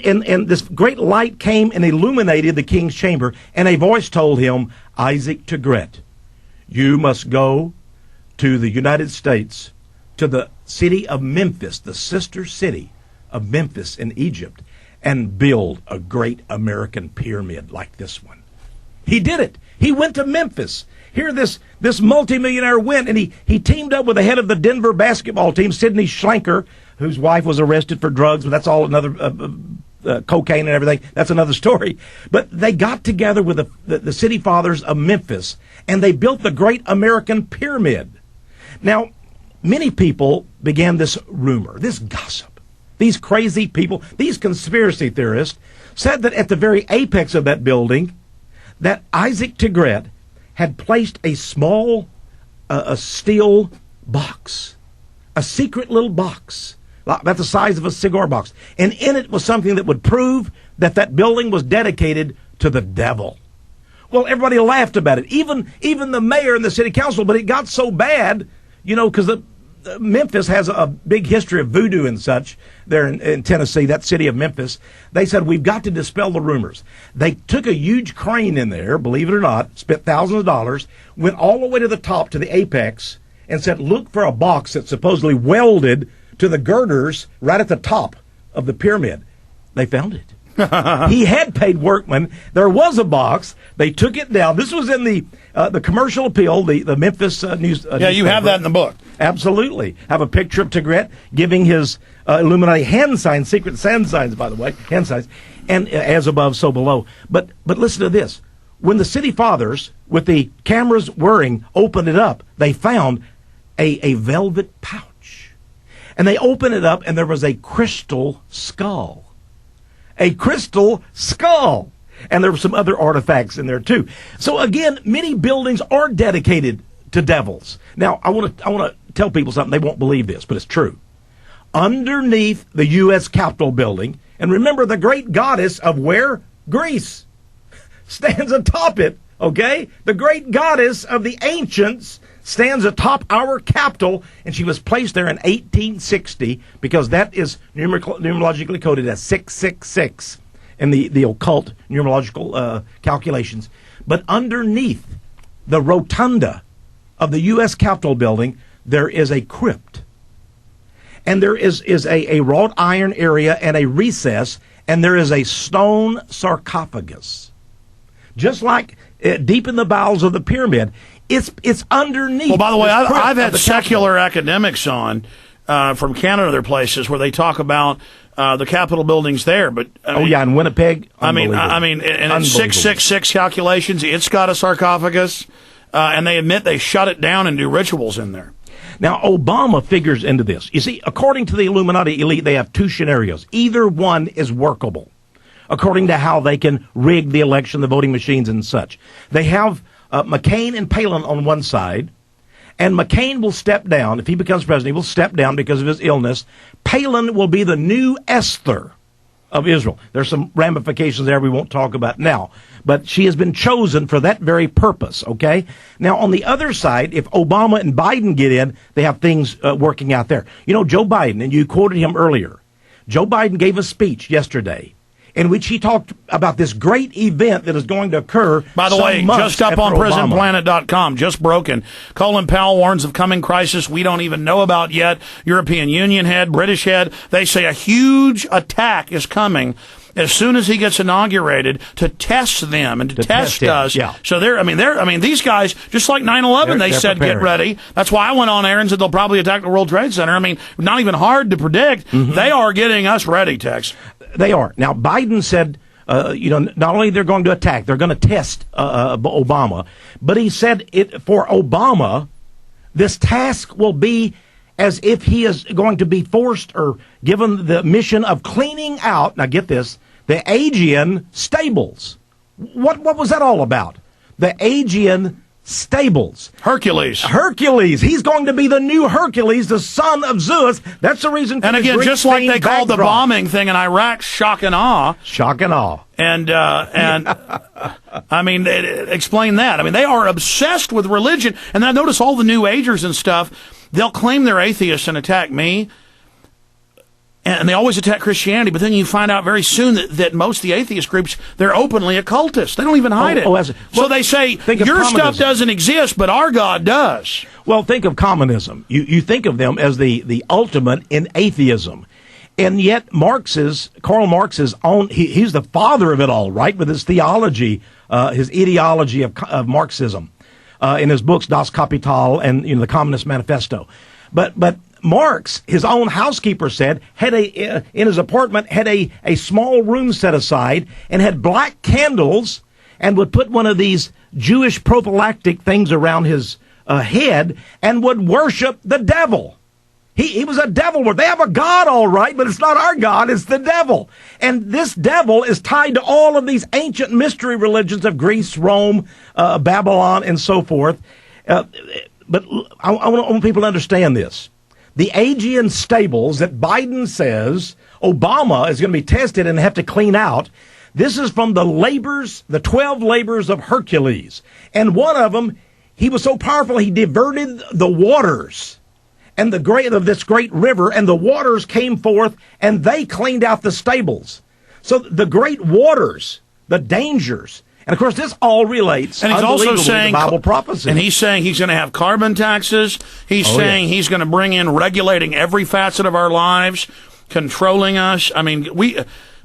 this great light came and illuminated the king's chamber, and a voice told him, Isaac Tegret, you must go to the United States, to the city of Memphis, the sister city of Memphis in Egypt, and build a great American pyramid like this one. He did it. He went to Memphis. Here this multimillionaire went, and he teamed up with the head of the Denver basketball team, Sidney Schlenker, whose wife was arrested for drugs, but that's all another cocaine and everything. That's another story. But they got together with the city fathers of Memphis, and they built the Great American Pyramid. Now, many people began this rumor, this gossip. These crazy people, these conspiracy theorists, said that at the very apex of that building, that Isaac Tegret had placed a small a steel box, a secret little box, about the size of a cigar box. And in it was something that would prove that that building was dedicated to the devil. Well, everybody laughed about it, even the mayor and the city council, but it got so bad, because Memphis has a big history of voodoo and such there in Tennessee, that city of Memphis. They said, we've got to dispel the rumors. They took a huge crane in there, believe it or not, spent thousands of dollars, went all the way to the top, to the apex, and said, look for a box that's supposedly welded to the girders right at the top of the pyramid. They found it. He had paid workmen. There was a box. They took it down. This was in the Commercial Appeal, the Memphis News. Yeah, you have that in the book. Absolutely. Have a picture of Tigret giving his Illuminati hand signs, secret hand signs, by the way, hand signs, and as above, so below. But listen to this. When the city fathers, with the cameras whirring, opened it up, they found a velvet pouch. And they opened it up, and there was a crystal skull. A crystal skull. And there were some other artifacts in there, too. So, again, many buildings are dedicated to devils. Now, I want to tell people something. They won't believe this, but it's true. Underneath the U.S. Capitol building, and remember the great goddess of where? Greece stands atop it, okay? The great goddess of the ancients stands atop our Capitol, and she was placed there in 1860 because that is numerologically coded as 666 in the occult numerological calculations. But underneath the rotunda of the U.S. Capitol building, there is a crypt. And there is a wrought iron area and a recess, and there is a stone sarcophagus. Just like deep in the bowels of the pyramid, it's underneath. Well, by the way, I've had secular academics on from Canada and other places where they talk about the Capitol buildings there. But in Winnipeg. I mean, in 666 calculations, it's got a sarcophagus, and they admit they shut it down and do rituals in there. Now, Obama figures into this. You see, according to the Illuminati elite, they have two scenarios. Either one is workable, according to how they can rig the election, the voting machines and such. They have McCain and Palin on one side, and McCain will step down. If he becomes president, he will step down because of his illness. Palin will be the new Esther of Israel. There's some ramifications there we won't talk about now, but she has been chosen for that very purpose, okay? Now, on the other side, if Obama and Biden get in, they have things working out there. You know, Joe Biden, and you quoted him earlier, Joe Biden gave a speech yesterday in which he talked about this great event that is going to occur. By the way, just up on prisonplanet.com, just broken. Colin Powell warns of coming crisis we don't even know about yet. European Union head, British head, they say a huge attack is coming as soon as he gets inaugurated to test them and to test us. Yeah. So these guys, just like 9/11, they said prepared. Get ready. That's why I went on air and said they'll probably attack the World Trade Center. I mean, not even hard to predict. Mm-hmm. They are getting us ready, Tex. They are. Now, Biden said, not only they're going to attack, they're going to test Obama, but he said for Obama, this task will be as if he is going to be forced or given the mission of cleaning out, now get this, the Aegean stables. What was that all about? The Aegean stables. Hercules. He's going to be the new Hercules, the son of Zeus. That's the reason for and again, just like they called the bombing thing in Iraq shock and awe. Shock and awe. And I mean, explain that. I mean, they are obsessed with religion. And I notice all the New Agers and stuff, they'll claim they're atheists and attack me. And they always attack Christianity, but then you find out very soon that most of the atheist groups, they're openly occultists. They don't even hide it. So they say, your stuff doesn't exist, but our God does. Well, think of communism. You think of them as the ultimate in atheism. And yet Karl Marx's own, he's the father of it all, right, with his theology, his ideology of Marxism, in his books Das Kapital and the Communist Manifesto. But Marx, his own housekeeper said, had in his apartment, had a small room set aside and had black candles and would put one of these Jewish prophylactic things around his head and would worship the devil. He was a devil. They have a God, all right, but it's not our God. It's the devil. And this devil is tied to all of these ancient mystery religions of Greece, Rome, Babylon, and so forth. But I want people to understand this. The Aegean stables that Biden says Obama is going to be tested and have to clean out, this is from the 12 labors of Hercules. And one of them, he was so powerful, he diverted the waters and this great river, and the waters came forth, and they cleaned out the stables. So the great waters, the dangers. And, of course, this all relates and he's also saying, to Bible prophecy. And he's saying he's going to have carbon taxes. He's saying he's going to bring in regulating every facet of our lives, controlling us. I mean,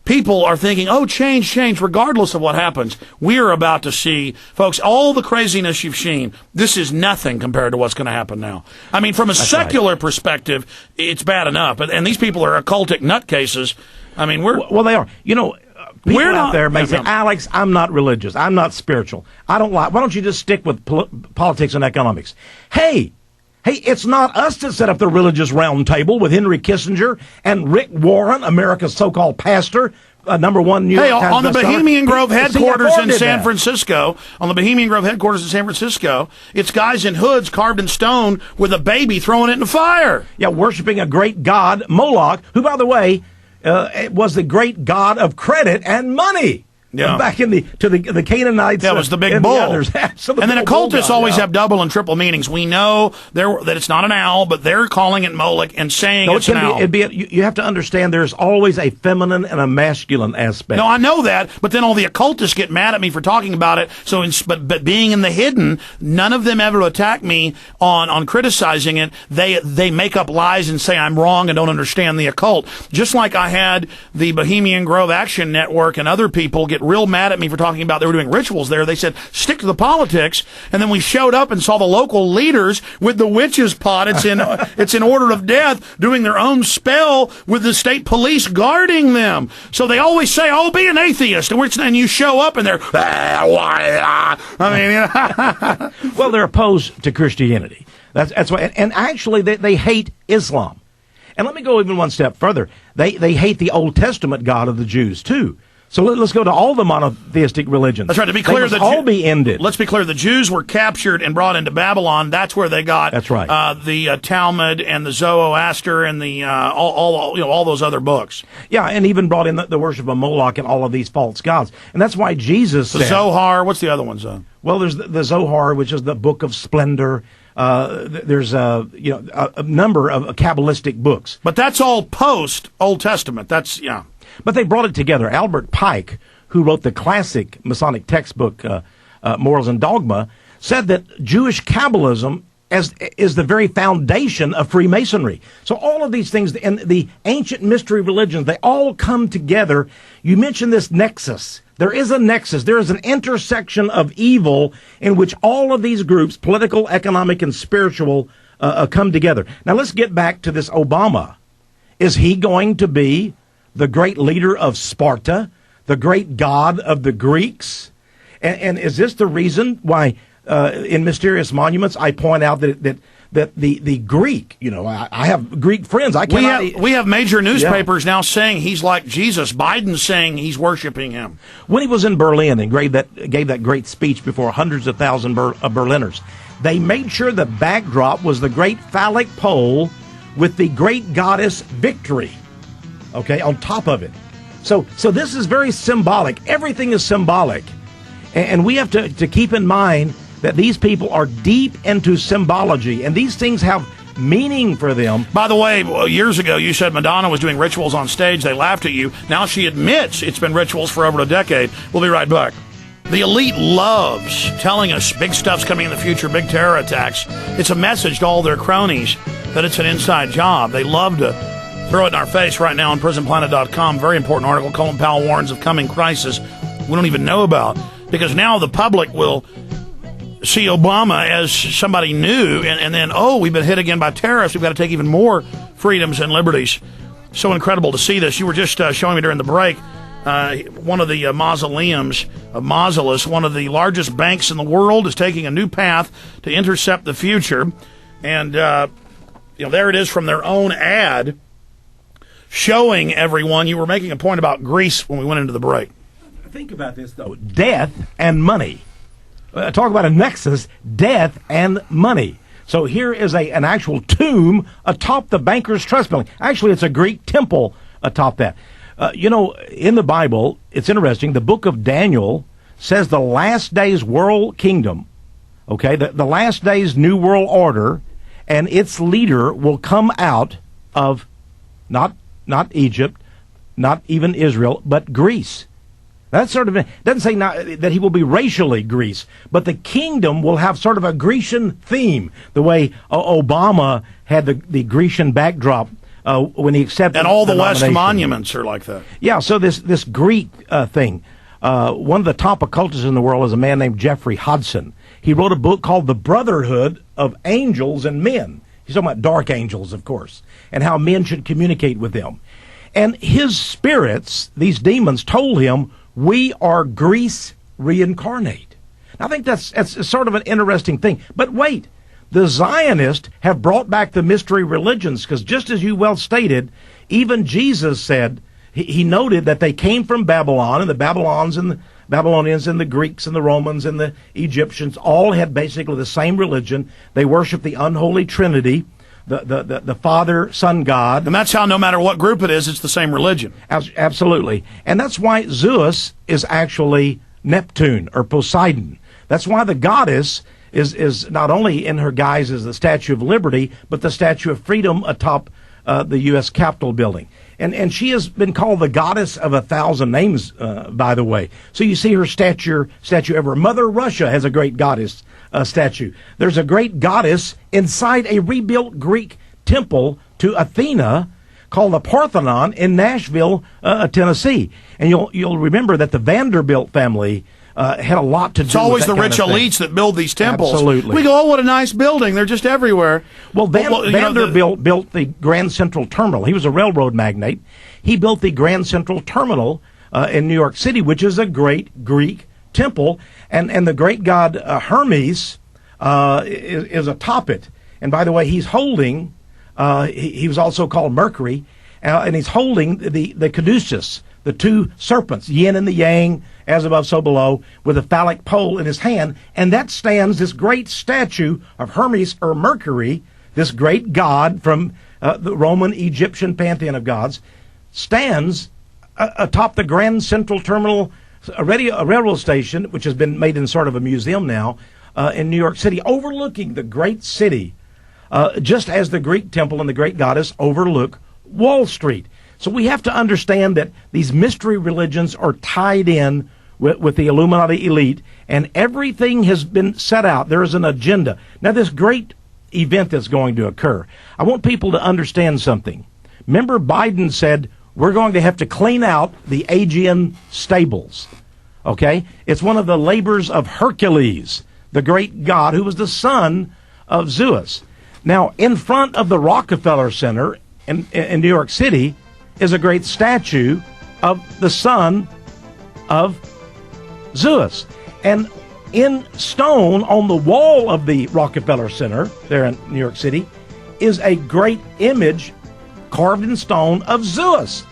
people are thinking, oh, change, regardless of what happens. We're about to see, folks, all the craziness you've seen. This is nothing compared to what's going to happen now. I mean, from a secular perspective, it's bad enough. And these people are occultic nutcases. I mean, well, they are. You know, people we're out not, there may say, Alex, I'm not religious. I'm not spiritual. I don't like. Why don't you just stick with politics and economics? Hey, it's not us to set up the religious round table with Henry Kissinger and Rick Warren, America's so-called pastor, number one New York Times on the bestseller. Bohemian Grove headquarters in San that. Francisco, it's guys in hoods carved in stone with a baby throwing it in the fire. Yeah, worshiping a great god, Moloch, who, by the way, was the great god of credit and money. Yeah. Back in the Canaanites. That was the big bull. The and then occultists always have double and triple meanings. We know that it's not an owl, but they're calling it Moloch and saying it's an owl. You have to understand there's always a feminine and a masculine aspect. No, I know that, but then all the occultists get mad at me for talking about it. So, but being in the hidden, none of them ever attack me on criticizing it. They make up lies and say I'm wrong and don't understand the occult. Just like I had the Bohemian Grove Action Network and other people get real mad at me for talking about they were doing rituals there. They said, stick to the politics. And then we showed up and saw the local leaders with the witch's pot. It's in order of death, doing their own spell with the state police guarding them. So they always say, oh, be an atheist. And you show up and they're, well, they're opposed to Christianity. That's why. And actually, they hate Islam. And let me go even one step further. They hate the Old Testament God of the Jews, too. So let's go to all the monotheistic religions. That's right. To be clear, they must all be ended. Let's be clear. The Jews were captured and brought into Babylon. That's where they got. That's right. The Talmud and the Zoroaster and the all those other books. Yeah, and even brought in the worship of Moloch and all of these false gods. And that's why Jesus said, Zohar. What's the other ones? Well, there's the Zohar, which is the Book of Splendor. There's a number of Kabbalistic books. But that's all post Old Testament. That's But they brought it together. Albert Pike, who wrote the classic Masonic textbook, Morals and Dogma, said that Jewish Kabbalism is the very foundation of Freemasonry. So all of these things, and the ancient mystery religions, they all come together. You mentioned this nexus. There is a nexus. There is an intersection of evil in which all of these groups, political, economic, and spiritual, come together. Now let's get back to this Obama. Is he going to be the great leader of Sparta, the great god of the Greeks? And is this the reason why in Mysterious Monuments I point out that the Greek, I have Greek friends. We have major newspapers now saying he's like Jesus. Biden's saying he's worshiping him. When he was in Berlin and gave that great speech before hundreds of thousands of Berliners, they made sure the backdrop was the great phallic pole with the great goddess Victory. Okay, on top of it. So this is very symbolic. Everything is symbolic. And we have to keep in mind that these people are deep into symbology, and these things have meaning for them. By the way, years ago, you said Madonna was doing rituals on stage. They laughed at you. Now she admits it's been rituals for over a decade. We'll be right back. The elite loves telling us big stuff's coming in the future, big terror attacks. It's a message to all their cronies that it's an inside job. They love to throw it in our face right now on prisonplanet.com. Very important article. Colin Powell warns of coming crisis we don't even know about, because now the public will see Obama as somebody new, and then, we've been hit again by terrorists. We've got to take even more freedoms and liberties. So incredible to see this. You were just showing me during the break one of the mausoleums of Mausolus, one of the largest banks in the world, is taking a new path to intercept the future. And, there it is from their own ad, showing everyone. You were making a point about Greece when we went into the break. Think about this, though. Death and money. Talk about a nexus, death and money. So here is an actual tomb atop the Banker's Trust building. Actually, it's a Greek temple atop that. In the Bible, it's interesting. The book of Daniel says the last day's world kingdom, okay, the last day's new world order, and its leader will come out of not Egypt, not even Israel, but Greece. That's sort of, doesn't say that he will be racially Greece, but the kingdom will have sort of a Grecian theme, the way Obama had the Grecian backdrop when he accepted And all the West nomination. monuments are like that. Yeah, so this Greek thing, one of the top occultists in the world is a man named Jeffrey Hodson. He wrote a book called The Brotherhood of Angels and Men. He's talking about dark angels, of course, and how men should communicate with them. And his spirits, these demons, told him, we are Greece reincarnate. Now, I think that's sort of an interesting thing. But wait, the Zionists have brought back the mystery religions, because just as you well stated, even Jesus said, he noted that they came from Babylon, and the Babylonians and the Greeks and the Romans and the Egyptians all had basically the same religion. They worshiped the unholy Trinity, the Father, Son, God. And that's how no matter what group it is, it's the same religion. Absolutely. And that's why Zeus is actually Neptune or Poseidon. That's why the goddess is not only in her guise as the Statue of Liberty, but the Statue of Freedom atop the U.S. Capitol building. And she has been called the goddess of 1,000 names, by the way. So you see her statue everywhere. Mother Russia has a great goddess statue. There's a great goddess inside a rebuilt Greek temple to Athena called the Parthenon in Nashville, Tennessee. And you'll remember that the Vanderbilt family had a lot to do with It's always the that rich kind of thing. elites that build these temples. Absolutely. We go, oh, what a nice building. They're just everywhere. Well, Vanderbilt built the Grand Central Terminal. He was a railroad magnate. He built the Grand Central Terminal in New York City, which is a great Greek temple. And the great god Hermes is atop it. And by the way, he's holding, he was also called Mercury, and he's holding the caduceus, the two serpents, yin and the yang, as above, so below, with a phallic pole in his hand. And that stands this great statue of Hermes or Mercury, this great god from the Roman Egyptian pantheon of gods, stands atop the Grand Central Terminal, a railroad station, which has been made in sort of a museum now, in New York City, overlooking the great city, just as the Greek temple and the great goddess overlook Wall Street. So we have to understand that these mystery religions are tied in with the Illuminati elite, and everything has been set out. There is an agenda. Now, this great event that's going to occur, I want people to understand something. Remember, Biden said, we're going to have to clean out the Aegean stables. Okay? It's one of the labors of Hercules, the great god who was the son of Zeus. Now, in front of the Rockefeller Center in New York City is a great statue of the son of Zeus. And in stone on the wall of the Rockefeller Center there in New York City is a great image carved in stone of Zeus.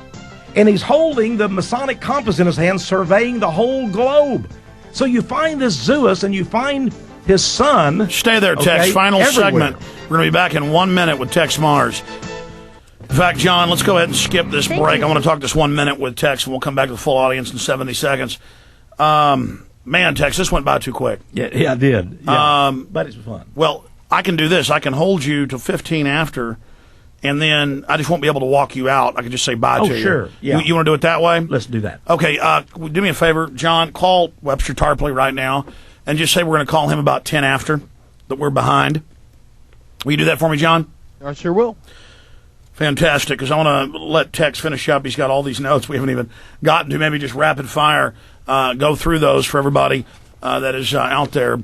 And he's holding the Masonic compass in his hand, surveying the whole globe. So you find this Zeus and you find his son. Stay there, Tex. Okay, Final everywhere. segment. We're going to be back in 1 minute with Tex Mars. In fact, John, let's go ahead and skip this break. I want to talk just 1 minute with Tex, and we'll come back to the full audience in 70 seconds. Man, Tex, this went by too quick. Yeah, I did. Yeah. But it's fun. Well, I can do this. I can hold you to 15 after, and then I just won't be able to walk you out. I can just say bye to you. Oh, sure. Yeah. You want to do it that way? Let's do that. Okay, do me a favor, John. Call Webster Tarpley right now and just say we're going to call him about 10 after, that we're behind. Will you do that for me, John? I sure will. Fantastic, because I want to let Tex finish up. He's got all these notes we haven't even gotten to. Maybe just rapid fire, go through those for everybody that is out there.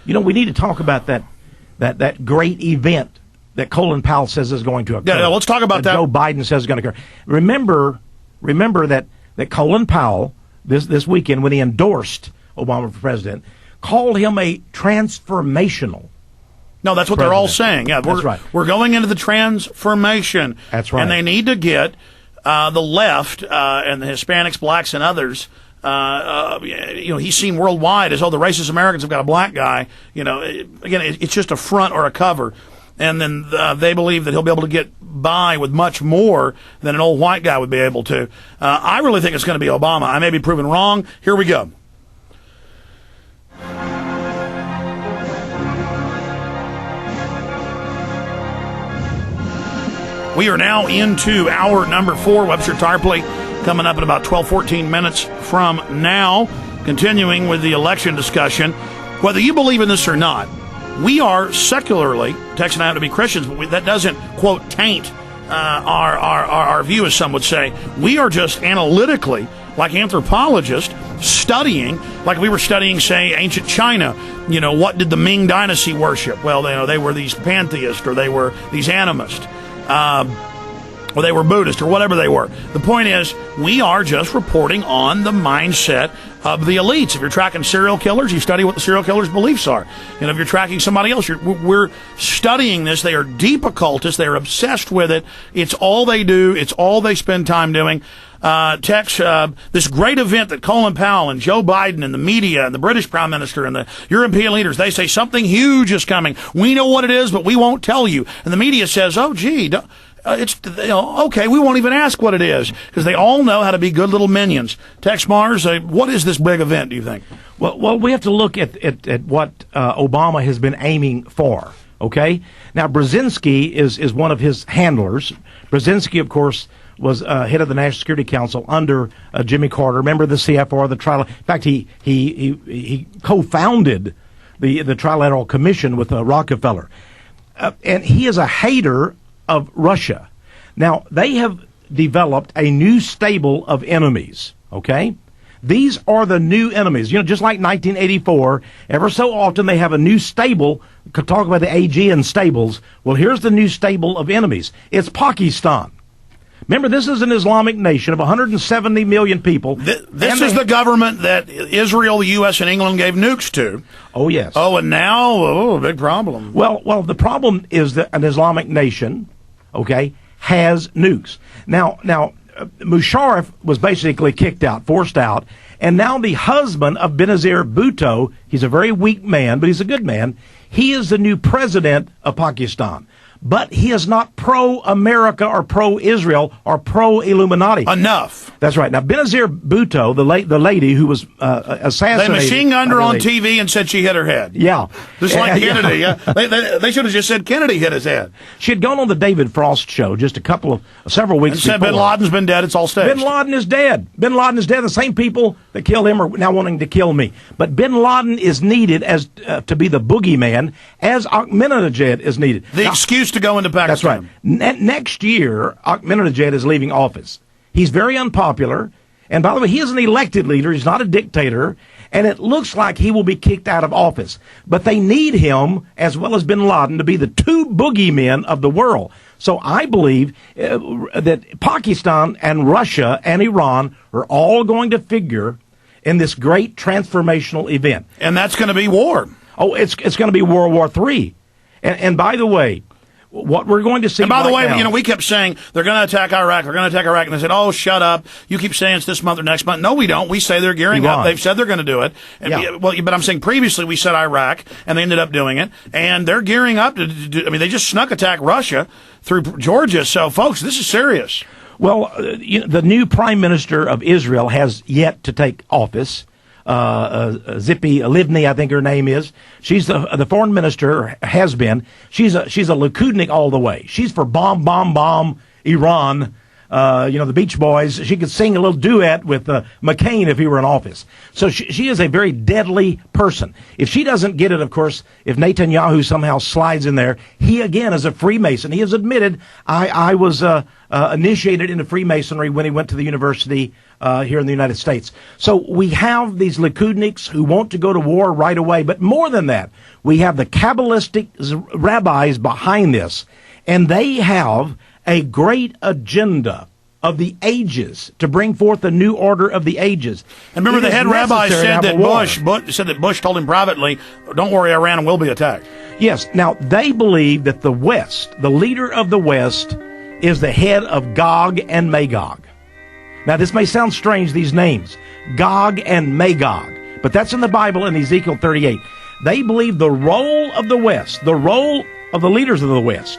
You know, we need to talk about that great event that Colin Powell says is going to occur. Yeah, let's talk about that. Joe Biden says is going to occur. Remember that Colin Powell this weekend, when he endorsed Obama for president, called him a transformational. No, that's what president. they're all saying. Yeah, that's right. We're going into the transformation. That's right. And they need to get the left and the Hispanics, blacks, and others. He's seen worldwide as, the racist Americans have got a black guy. Again, it's just a front or a cover. And then they believe that he'll be able to get by with much more than an old white guy would be able to. I really think it's going to be Obama. I may be proven wrong. Here we go. We are now into hour number 4. Webster Tarpley coming up in about 12, 14 minutes from now, continuing with the election discussion. Whether you believe in this or not, we are secularly, Tex and I have to be Christians, but that doesn't, quote, taint our view, as some would say. We are just analytically, like anthropologists, studying, like we were studying, say, ancient China. What did the Ming Dynasty worship? Well, they were these pantheists, or they were these animists, or they were Buddhist, or whatever they were. The point is, we are just reporting on the mindset of the elites. If you're tracking serial killers, you study what the serial killer's beliefs are. If you're tracking somebody else, we're studying this. They are deep occultists. They are obsessed with it. It's all they do. It's all they spend time doing. Texe, this great event that Colin Powell and Joe Biden and the media and the British Prime Minister and the European leaders, they say something huge is coming. We know what it is, but we won't tell you. And the media says, oh, gee, okay, we won't even ask what it is, because they all know how to be good little minions. Texe Mars, what is this big event, do you think? Well, we have to look at what Obama has been aiming for, okay? Now, Brzezinski is one of his handlers. Brzezinski, of course, was head of the National Security Council under Jimmy Carter. Remember the CFR, the trial. In fact, he co-founded the Trilateral Commission with Rockefeller. And he is a hater of Russia. Now, they have developed a new stable of enemies, okay? These are the new enemies. Just like 1984, ever so often they have a new stable. Could talk about the Aegean stables. Well, here's the new stable of enemies. It's Pakistan. Remember, this is an Islamic nation of 170 million people. This is the government that Israel, the U.S., and England gave nukes to. Oh, yes. Oh, and now, big problem. Well, the problem is that an Islamic nation, okay, has nukes. Now, Musharraf was basically kicked out, forced out, and now the husband of Benazir Bhutto, he's a very weak man, but he's a good man, he is the new president of Pakistan. But he is not pro-America or pro-Israel or pro-Illuminati. Enough. That's right. Now, Benazir Bhutto, the lady who was assassinated. They machine gunned her on TV and said she hit her head. Yeah. Just like Kennedy. Yeah. They should have just said Kennedy hit his head. She had gone on the David Frost show just several weeks before. And said Bin Laden's been dead. It's all staged. Bin Laden is dead. Bin Laden is dead. The same people that killed him are now wanting to kill me. But Bin Laden is needed as to be the boogeyman, as Ahmadinejad is needed. The excuse to go into Pakistan. That's right. Next year, Ahmadinejad is leaving office. He's very unpopular. And by the way, he is an elected leader. He's not a dictator. And it looks like he will be kicked out of office. But they need him, as well as bin Laden, to be the two boogeymen of the world. So I believe that Pakistan and Russia and Iran are all going to figure in this great transformational event. And that's going to be war. Oh, it's going to be World War III. And by the way, what we're going to see. And by the way, now, we kept saying they're going to attack Iraq. They're going to attack Iraq, and they said, "Oh, shut up! You keep saying it's this month or next month." No, we don't. We say they're gearing up. They've said they're going to do it. And yeah. But I'm saying previously we said Iraq, and they ended up doing it, and they're gearing up to do. They just snuck attack Russia through Georgia. So, folks, this is serious. Well, the new Prime Minister of Israel has yet to take office. Zippy Livni, I think her name is. She's the foreign minister, has been. She's a Likudnik all the way. She's for bomb Iran. The Beach Boys. She could sing a little duet with McCain if he were in office. So she is a very deadly person. If she doesn't get it, of course, if Netanyahu somehow slides in there, he again is a Freemason. He has admitted, I was initiated into Freemasonry when he went to the university here in the United States. So we have these Likudniks who want to go to war right away. But more than that, we have the Kabbalistic rabbis behind this. And they have a great agenda of the ages to bring forth a new order of the ages. And remember, the head rabbi said that Bush told him privately, "Don't worry, Iran will be attacked." Yes. Now, they believe that the West, the leader of the West, is the head of Gog and Magog. Now, this may sound strange, these names, Gog and Magog, but that's in the Bible in Ezekiel 38. They believe the role of the West, the role of the leaders of the West,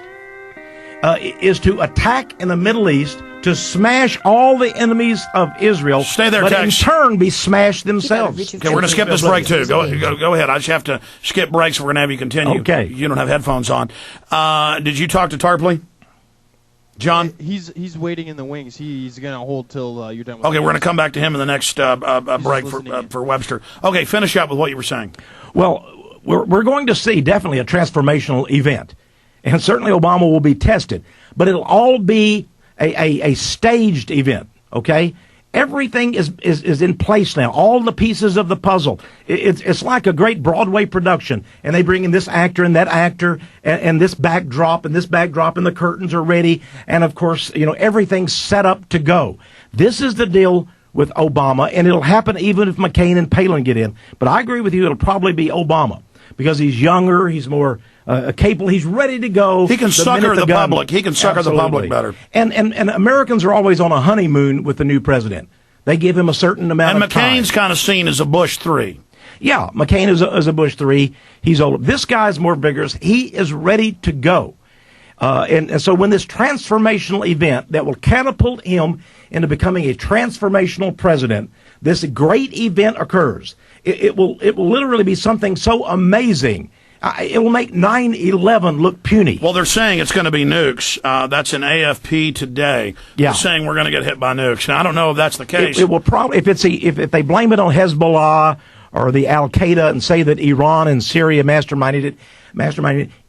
is to attack in the Middle East, to smash all the enemies of Israel. Stay there, but Texe. in turn be smashed themselves. Okay, we're going to skip this break, too. Go ahead. I just have to skip breaks. We're going to have you continue. Okay. You don't have headphones on. Did you talk to Tarpley? John? He's waiting in the wings. He's going to hold till you're done with Okay, we're going to come back to him in the next break for Webster. Okay, finish up with what you were saying. Well, we're going to see definitely a transformational event. And certainly Obama will be tested. But it'll all be a staged event, okay? Everything is in place now. All the pieces of the puzzle. It's like a great Broadway production. And they bring in this actor and that actor and this backdrop and the curtains are ready. And, of course, everything's set up to go. This is the deal with Obama, and it'll happen even if McCain and Palin get in. But I agree with you, it'll probably be Obama because he's younger, he's more capable, he's ready to go. He can sucker the public. He can sucker the public better. And Americans are always on a honeymoon with the new president. They give him a certain amount of time. And McCain's kind of seen as a Bush 3. Yeah, McCain is a Bush 3. He's older. This guy's more vigorous. He is ready to go. And so when this transformational event that will catapult him into becoming a transformational president, this great event occurs. It will literally be something so amazing. It will make 9/11 look puny. Well, they're saying it's going to be nukes. That's in AFP today. Yeah. They're saying we're going to get hit by nukes. Now, I don't know if that's the case. It will probably, if they blame it on Hezbollah or the Al Qaeda and say that Iran and Syria masterminded it,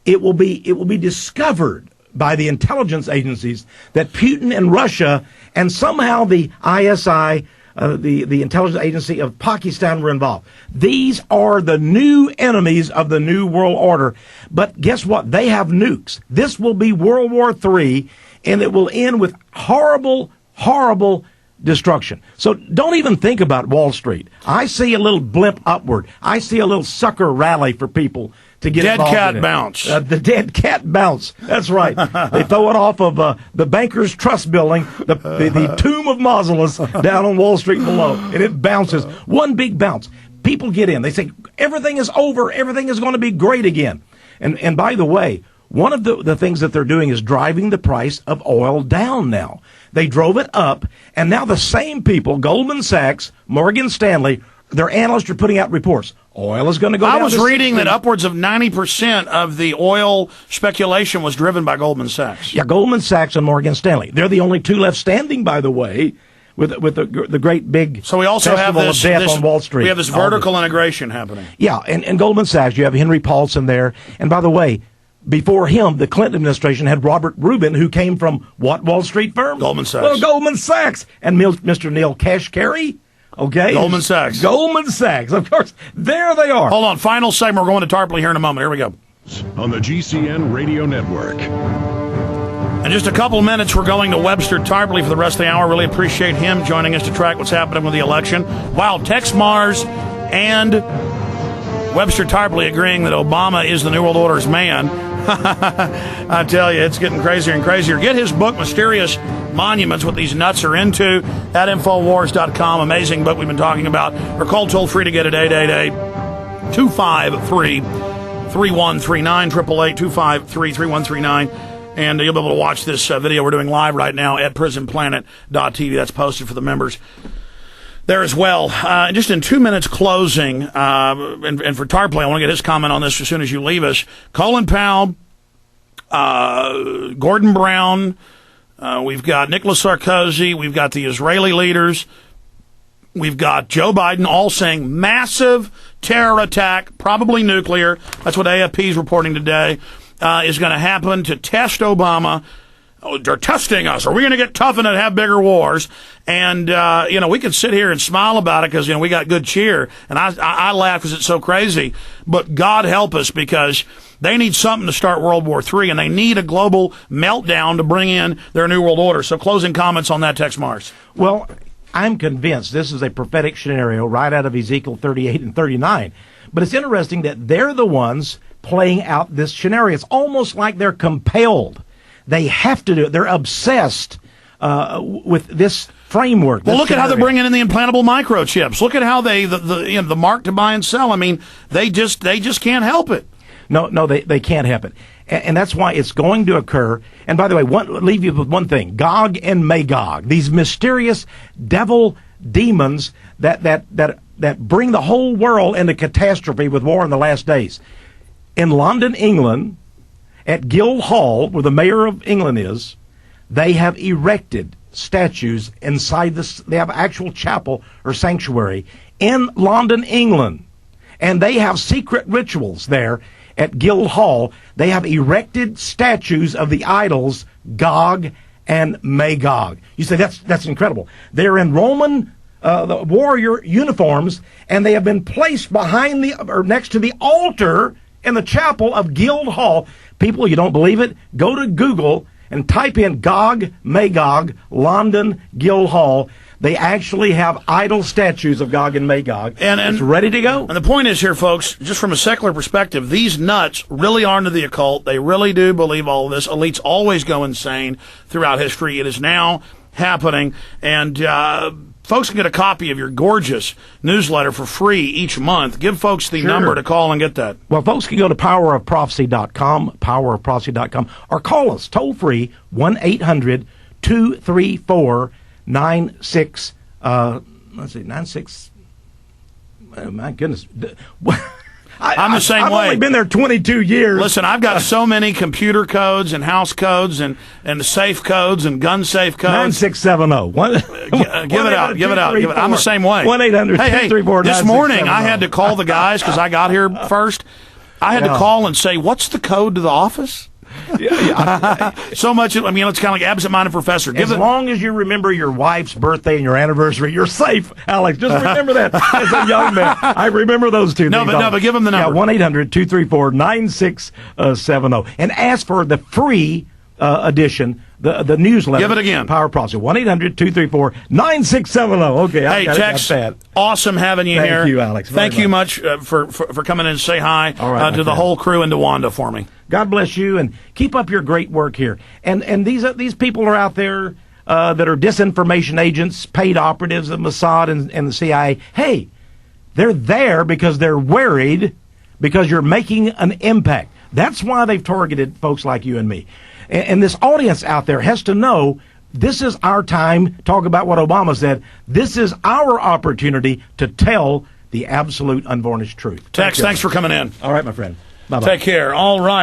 it will be discovered by the intelligence agencies that Putin and Russia and somehow the ISI, the intelligence agency of Pakistan, were involved. These are the new enemies of the New World Order. But guess what? They have nukes. This will be World War III, and it will end with horrible, horrible destruction. So don't even think about Wall Street. I see a little blimp upward. I see a little sucker rally for people to get dead involved cat in it. bounce. The dead cat bounce. That's right. They throw it off of the Bankers Trust building, the tomb of Mausolus down on Wall Street below, and it bounces. One big bounce. People get in. They say, everything is over. Everything is going to be great again. And by the way, one of the things that they're doing is driving the price of oil down now. They drove it up, and now the same people, Goldman Sachs, Morgan Stanley, their analysts are putting out reports. Oil is going to go down. I was reading that upwards of 90% of the oil speculation was driven by Goldman Sachs. Yeah, Goldman Sachs and Morgan Stanley. They're the only two left standing, by the way, with the great big so we also have this, of death on Wall Street. We have this vertical integration happening. Yeah, and Goldman Sachs, you have Henry Paulson there. And by the way, before him, the Clinton administration had Robert Rubin, who came from what Wall Street firm? Goldman Sachs. Well, Goldman Sachs. And Mr. Neil Kashkari. Okay. Goldman Sachs. Goldman Sachs. Of course. There they are. Hold on. Final segment. We're going to Tarpley here in a moment. Here we go. On the GCN Radio Network. In just a couple minutes, we're going to Webster Tarpley for the rest of the hour. Really appreciate him joining us to track what's happening with the election. Wow, Tex Mars and Webster Tarpley agreeing that Obama is the New World Order's man. I tell you, it's getting crazier and crazier. Get his book, Mysterious Monuments, what these nuts are into, at Infowars.com. Amazing book we've been talking about. Or call toll-free to get it, 888-253-3139, 888-253-3139. And you'll be able to watch this video we're doing live right now at prisonplanet.tv. That's posted for the members there as well. Just in 2 minutes closing, and for Tarpley, I want to get his comment on this as soon as you leave us. Colin Powell, Gordon Brown, we've got Nicolas Sarkozy, we've got the Israeli leaders, we've got Joe Biden all saying massive terror attack, probably nuclear. That's what AFP is reporting today, is going to happen to test Obama. Oh, they're testing us. Are we going to get toughened and have bigger wars? And, we can sit here and smile about it because, we got good cheer. And I laugh because it's so crazy. But God help us, because they need something to start World War III, and they need a global meltdown to bring in their New World Order. So closing comments on that, Tex Mars. Well, I'm convinced this is a prophetic scenario right out of Ezekiel 38 and 39. But it's interesting that they're the ones playing out this scenario. It's almost like they're compelled. They have to do it. They're obsessed with this framework. Well, look at how they're bringing in the implantable microchips. Look at how the mark to buy and sell. I mean, they just can't help it. No, they can't help it, and that's why it's going to occur. And by the way, leave you with one thing: Gog and Magog, these mysterious devil demons that bring the whole world into catastrophe with war in the last days. In London, England, at Guildhall, where the mayor of England is, they have erected statues inside this. They have an actual chapel or sanctuary in London, England, and they have secret rituals there. at Guildhall, they have erected statues of the idols Gog and Magog. You say that's incredible. They're in Roman the warrior uniforms, and they have been placed behind or next to the altar in the chapel of Guildhall. People, you don't believe it? Go to Google and type in Gog, Magog, London, Guildhall. They actually have idol statues of Gog and Magog. And it's ready to go. And the point is here, folks, just from a secular perspective, these nuts really are into the occult. They really do believe all of this. Elites always go insane throughout history. It is now happening. And folks can get a copy of your gorgeous newsletter for free each month. Give folks the number to call and get that. Well, folks can go to powerofprophecy.com, powerofprophecy.com, or call us toll free 1-800-234-96. Let's see, 96. Oh, my goodness. I'm the same way. I've only been there 22 years. Listen, I've got so many computer codes and house codes and safe codes and gun safe codes. 9670. Give it out. Give it out. I'm the same way. 1-800-234-9670. This morning I had to call the guys because I got here first. I had to call and say, what's the code to the office? So much, I mean, it's kind of like absent-minded professor. As long as you remember your wife's birthday and your anniversary, you're safe, Alex. Just remember that as a young man. I remember those two things. But give them the number. Yeah, 1-800-234-9670. And ask for the free edition, the newsletter. Give it again. Power Prophecy. 1-800-234-9670. Okay, hey, Texe, awesome having you here. Thank you, Alex. Thank you much for coming in and say hi to the whole crew and to Wanda for me. God bless you, and keep up your great work here. And these people are out there that are disinformation agents, paid operatives of Mossad and the CIA. Hey, they're there because they're worried because you're making an impact. That's why they've targeted folks like you and me. And this audience out there has to know this is our time. Talk about what Obama said. This is our opportunity to tell the absolute unvarnished truth. Texe, thanks for coming in. All right, my friend. Bye-bye. Take care. All right.